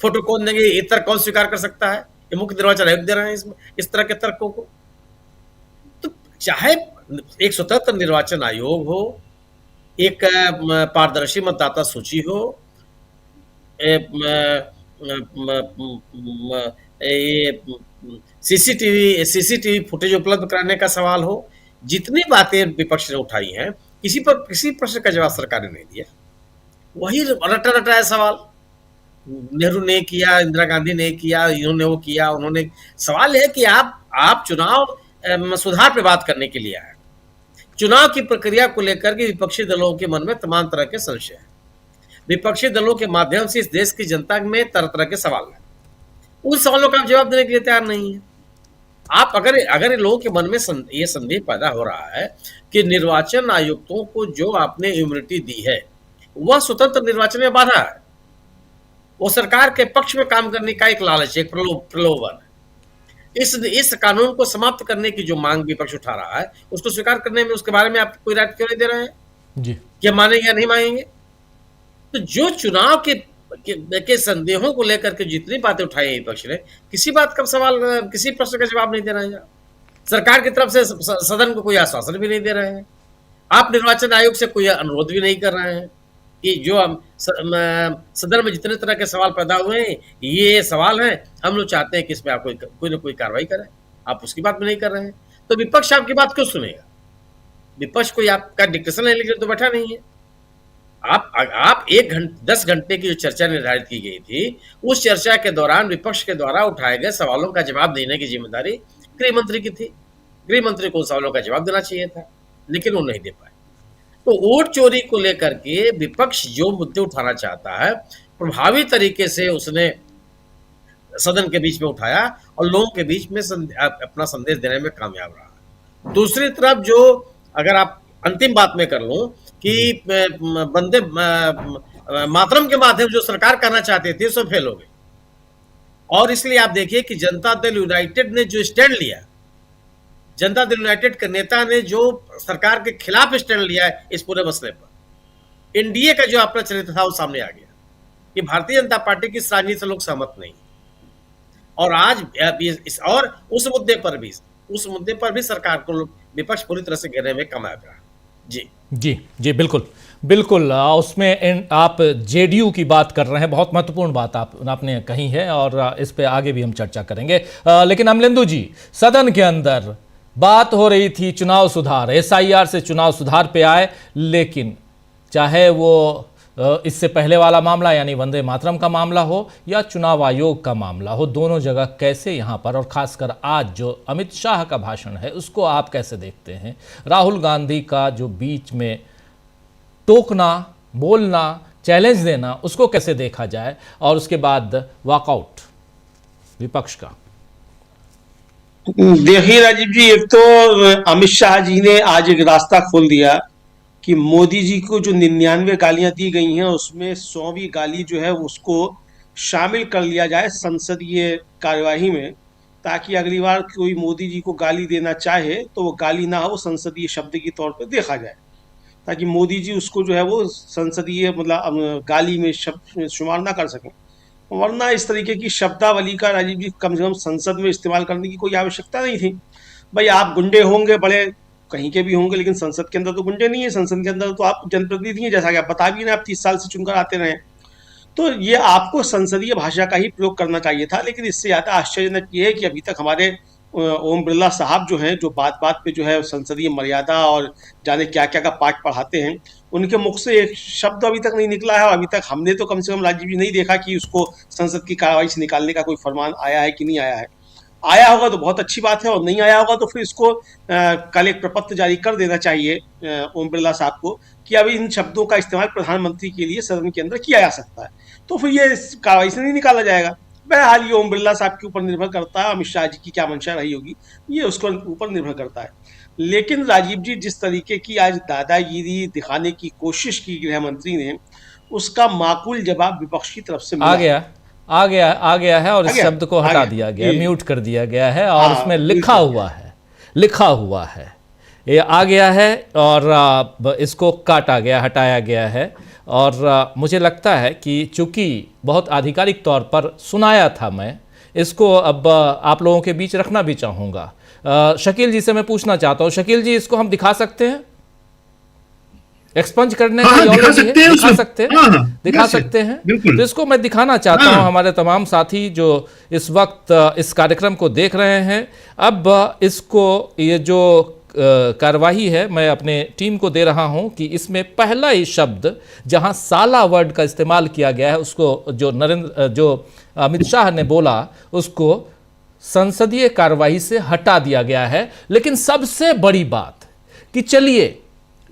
फोटो कौन देंगे, ये तर्क कौन स्वीकार कर सकता है? ये मुख्य निर्वाचन आयोग दे रहे हैं इसमें इस तरह के तर्कों को। तो चाहे एक स्वतंत्र निर्वाचन आयोग हो, एक पारदर्शी मतदाता सूची हो, सीसीटीवी फुटेज उपलब्ध कराने का सवाल हो, जितनी बातें विपक्ष ने उठाई हैं, किसी प्रश्न का जवाब सरकार ने नहीं दिया। वही रटा रटाया सवाल नेहरू ने किया, इंदिरा गांधी ने किया, इन्होंने वो किया, उन्होंने। सवाल है कि आप चुनाव सुधार पे बात करने के लिए आए। चुनाव की प्रक्रिया को लेकर के विपक्षी दलों के मन में तमाम तरह के संशय है। विपक्षी दलों के माध्यम से इस देश की जनता में तरह तरह के सवाल हैं। उन सवालों का आप जवाब देने के लिए तैयार नहीं है। आप अगर लोगों के मन में ये संदेह पैदा हो रहा है कि निर्वाचन आयुक्तों को जो आपने इम्यूनिटी दी है वह स्वतंत्र निर्वाचन में बाधा है, वो सरकार के पक्ष में काम करने का एक लालच, एक प्रलोभन है। इस कानून को समाप्त करने की जो मांग विपक्ष उठा रहा है उसको स्वीकार करने में, उसके बारे में आप कोई राय क्यों नहीं दे रहे हैं जी? क्या मानेंगे या नहीं मानेंगे? तो जो चुनाव के संदेहों को लेकर के जितनी बातें उठाई है विपक्ष ने, किसी बात का सवाल, किसी प्रश्न का जवाब नहीं दे रहे हैं। सरकार की तरफ से सदन को कोई आश्वासन भी नहीं दे रहे हैं। आप निर्वाचन आयोग से कोई अनुरोध भी नहीं कर रहे हैं कि जो हम सदन में जितने तरह के सवाल पैदा हुए हैं, ये सवाल हैं, हम लोग चाहते हैं कि इसमें आप कोई ना कोई कार्रवाई करें। आप उसकी बात भी नहीं कर रहे हैं, तो विपक्ष आपकी बात क्यों सुनेगा? विपक्ष कोई आपका डिक्टेशन लेने के लिए तो बैठा नहीं है। आप 10 घंटे की जो चर्चा निर्धारित की गई थी, उस चर्चा के दौरान विपक्ष के द्वारा उठाए गए सवालों का जवाब देने की जिम्मेदारी गृह मंत्री की थी। गृह मंत्री को सवालों का जवाब देना चाहिए था, लेकिन वो नहीं दे पाए। तो वोट चोरी को लेकर के विपक्ष जो मुद्दे उठाना चाहता है, प्रभावी तरीके से उसने सदन के बीच में उठाया और लोगों के बीच में अपना संदेश देने में कामयाब रहा। दूसरी तरफ जो, अगर आप अंतिम बात में कर लूं कि वंदे मातरम के माध्यम जो सरकार करना चाहते थे उसमें फेल हो गए। और इसलिए आप देखिए कि जनता दल यूनाइटेड ने जो स्टैंड लिया, जनता दल यूनाइटेड के नेता ने जो सरकार के खिलाफ स्टैंड लिया है इस पूरे मसले पर, एनडीए का जो अपना चरित्र था वो सामने आ गया कि भारतीय जनता पार्टी की इस राजनीति से लोग सहमत नहीं। और आज और उस मुद्दे पर भी सरकार को विपक्ष पूरी तरह से घेरने में कामयाब रहा। जी, बिल्कुल। उसमें आप जेडीयू की बात कर रहे हैं, बहुत महत्वपूर्ण बात आपने कही है और इस पे आगे भी हम चर्चा करेंगे। लेकिन अमलेंदु जी, सदन के अंदर बात हो रही थी चुनाव सुधार, एसआईआर से चुनाव सुधार पे आए, लेकिन चाहे वो इससे पहले वाला मामला यानी वंदे मातरम का मामला हो या चुनाव आयोग का मामला हो, दोनों जगह कैसे यहाँ पर, और खासकर आज जो अमित शाह का भाषण है उसको आप कैसे देखते हैं? राहुल गांधी का जो बीच में टोकना, बोलना, चैलेंज देना, उसको कैसे देखा जाए, और उसके बाद वॉकआउट विपक्ष का? देखिए राजीव जी, एक तो अमित शाह जी ने आज एक रास्ता खोल दिया कि मोदी जी को जो 99 गालियां दी गई हैं उसमें 100वीं गाली जो है उसको शामिल कर लिया जाए संसदीय कार्यवाही में, ताकि अगली बार कोई मोदी जी को गाली देना चाहे तो वो गाली ना हो, संसदीय शब्द के तौर पर देखा जाए, ताकि मोदी जी उसको जो है वो संसदीय मतलब गाली में शब्द शुमार ना कर सकें। वरना इस तरीके की शब्दावली का राजीव जी कम से कम संसद में इस्तेमाल करने की कोई आवश्यकता नहीं थी। भाई आप गुंडे होंगे, बड़े कहीं के भी होंगे, लेकिन संसद के अंदर तो गुंडे नहीं है, संसद के अंदर तो आप जनप्रतिनिधि हैं, जैसा कि आप बता भी ना, आप 30 साल से चुनकर आते रहे। तो ये आपको संसदीय भाषा का ही प्रयोग करना चाहिए था। लेकिन इससे ज्यादा आश्चर्यजनक ये है कि अभी तक हमारे ओम बिरला साहब जो हैं, जो बात बात पे जो है संसदीय मर्यादा और जाने क्या क्या का पाठ पढ़ाते हैं, उनके मुख से एक शब्द अभी तक नहीं निकला है। और अभी तक हमने तो कम से कम राजीव जी नहीं देखा कि उसको संसद की कार्यवाही से निकालने का कोई फरमान आया है कि नहीं आया है। आया होगा तो बहुत अच्छी बात है, और नहीं आया होगा तो फिर इसको कल एक प्रपत्र जारी कर देना चाहिए ओम बिरला साहब को कि अभी इन शब्दों का इस्तेमाल प्रधानमंत्री के लिए सदन के अंदर किया जा सकता है, तो फिर ये कार्रवाई से नहीं निकाला जाएगा। बहरहाल ये ओम बिरला साहब के ऊपर निर्भर करता है, अमित शाह जी की क्या मंशा रही होगी ये उसके ऊपर निर्भर करता है। लेकिन राजीव जी जिस तरीके की आज दादागिरी दिखाने की कोशिश की गृह मंत्री ने, उसका माकूल जवाब विपक्ष की तरफ से मिला। आ गया है और इस शब्द को हटा दिया गया, म्यूट कर दिया गया है, और उसमें लिखा हुआ है ये आ गया है, और इसको काटा गया, हटाया गया है। और मुझे लगता है कि चूंकि बहुत आधिकारिक तौर पर सुनाया था, मैं इसको अब आप लोगों के बीच रखना भी चाहूँगा। शकील जी से मैं पूछना चाहता हूँ, शकील जी इसको हम दिखा सकते हैं? एक्सपंज करने का दिखा सकते हैं। तो इसको मैं दिखाना चाहता हूं हमारे तमाम साथी जो इस वक्त इस कार्यक्रम को देख रहे हैं। अब इसको, ये जो कार्यवाही है, मैं अपने टीम को दे रहा हूं कि इसमें पहला ही शब्द जहां साला वर्ड का इस्तेमाल किया गया है, उसको जो अमित शाह ने बोला, उसको संसदीय कार्यवाही से हटा दिया गया है। लेकिन सबसे बड़ी बात कि चलिए,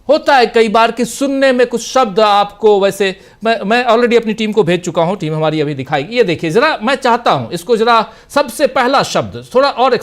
होता है कई बार कि सुनने में कुछ शब्द आपको, वैसे मैं ऑलरेडी अपनी टीम को भेज चुका हूं, टीम हमारी अभी दिखाएगी। ये देखिए जरा, मैं चाहता हूं इसको जरा सबसे पहला शब्द थोड़ा और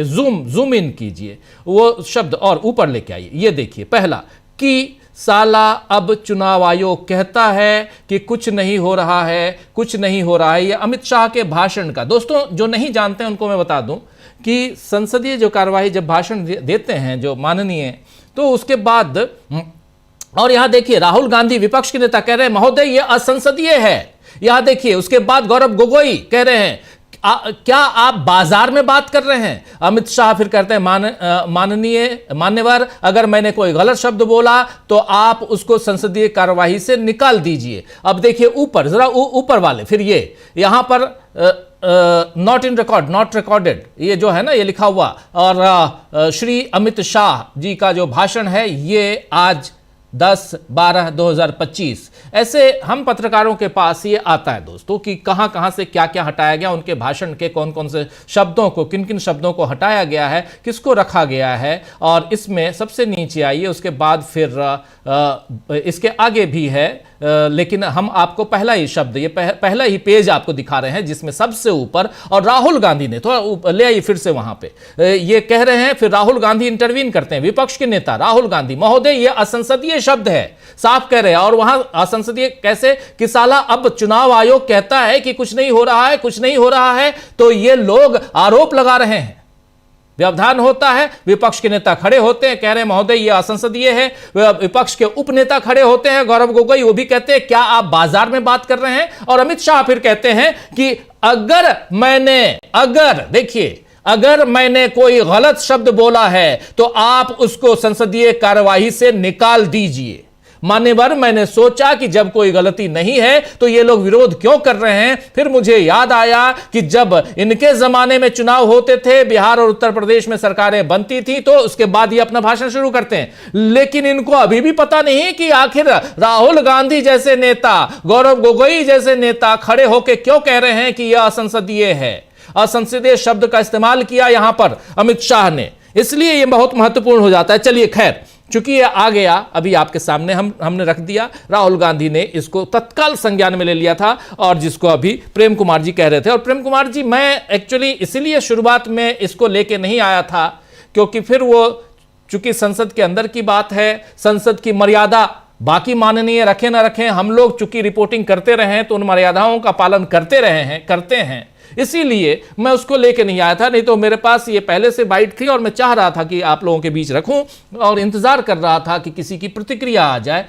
जूम इन कीजिए, वो शब्द और ऊपर लेके आइए। ये देखिए पहला, कि साला अब चुनाव आयोग कहता है कि कुछ नहीं हो रहा है, कुछ नहीं हो रहा है। ये अमित शाह के भाषण का, दोस्तों जो नहीं जानते हैं उनको मैं बता दूं कि संसदीय जो कार्यवाही जब भाषण देते हैं जो माननीय, तो उसके बाद, और यहां देखिए राहुल गांधी विपक्ष के नेता कह रहे हैं महोदय ये असंसदीय है। यहां देखिए, उसके बाद गौरव गोगोई कह रहे हैं क्या आप बाजार में बात कर रहे हैं? अमित शाह फिर कहते हैं मान्यवर, अगर मैंने कोई गलत शब्द बोला तो आप उसको संसदीय कार्यवाही से निकाल दीजिए। अब देखिए ऊपर, जरा ऊपर वाले, फिर ये यहां पर not in record, not recorded, ये जो है ना ये लिखा हुआ। और श्री अमित शाह जी का जो भाषण है ये आज 10/12/2025, ऐसे हम पत्रकारों के पास ये आता है दोस्तों कि कहां कहां से क्या क्या हटाया गया, उनके भाषण के कौन कौन से शब्दों को, किन किन शब्दों को हटाया गया है, किसको रखा गया है। और इसमें सबसे नीचे आइए, उसके बाद फिर इसके आगे भी है, लेकिन हम आपको पहला ही शब्द, ये पहला ही पेज आपको दिखा रहे हैं जिसमें सबसे ऊपर, और राहुल गांधी ने, थोड़ा ले आइए फिर से वहां पे, ये कह रहे हैं, फिर राहुल गांधी इंटरवीन करते हैं, विपक्ष के नेता राहुल गांधी, महोदय ये असंसदीय शब्द है, साफ कह रहे हैं। और वहां असंसदीय कैसे कि साला अब चुनाव आयोग कहता है कि कुछ नहीं हो रहा है, कुछ नहीं हो रहा है, तो ये लोग आरोप लगा रहे हैं। व्यवधान होता है, विपक्ष के नेता खड़े होते हैं, कह रहे हैं महोदय ये असंसदीय है। विपक्ष के उपनेता खड़े होते हैं, गौरव गोगोई, वो भी कहते हैं क्या आप बाजार में बात कर रहे हैं। और अमित शाह फिर कहते हैं कि अगर मैंने कोई गलत शब्द बोला है तो आप उसको संसदीय कार्यवाही से निकाल दीजिए। मान्यवर, मैंने सोचा कि जब कोई गलती नहीं है तो ये लोग विरोध क्यों कर रहे हैं। फिर मुझे याद आया कि जब इनके जमाने में चुनाव होते थे, बिहार और उत्तर प्रदेश में सरकारें बनती थी, तो उसके बाद ये अपना भाषण शुरू करते हैं। लेकिन इनको अभी भी पता नहीं कि आखिर राहुल गांधी जैसे नेता, गौरव गोगोई जैसे नेता खड़े होकर क्यों कह रहे हैं कि यह असंसदीय है। असंसदीय शब्द का इस्तेमाल किया यहां पर अमित शाह ने, इसलिए यह बहुत महत्वपूर्ण हो जाता है। चलिए खैर, चूंकि ये आ गया, अभी आपके सामने हमने रख दिया। राहुल गांधी ने इसको तत्काल संज्ञान में ले लिया था, और जिसको अभी प्रेम कुमार जी कह रहे थे। और प्रेम कुमार जी, मैं एक्चुअली इसीलिए शुरुआत में इसको लेके नहीं आया था, क्योंकि फिर वो चूंकि संसद के अंदर की बात है, संसद की मर्यादा बाकी माननीय रखें ना रखें, हम लोग चूंकि रिपोर्टिंग करते रहे हैं तो उन मर्यादाओं का पालन करते हैं, इसीलिए मैं उसको लेके नहीं आया था। नहीं तो मेरे पास ये पहले से बाइट थी और मैं चाह रहा था कि आप लोगों के बीच रखूं और इंतजार कर रहा था कि किसी की प्रतिक्रिया आ जाए।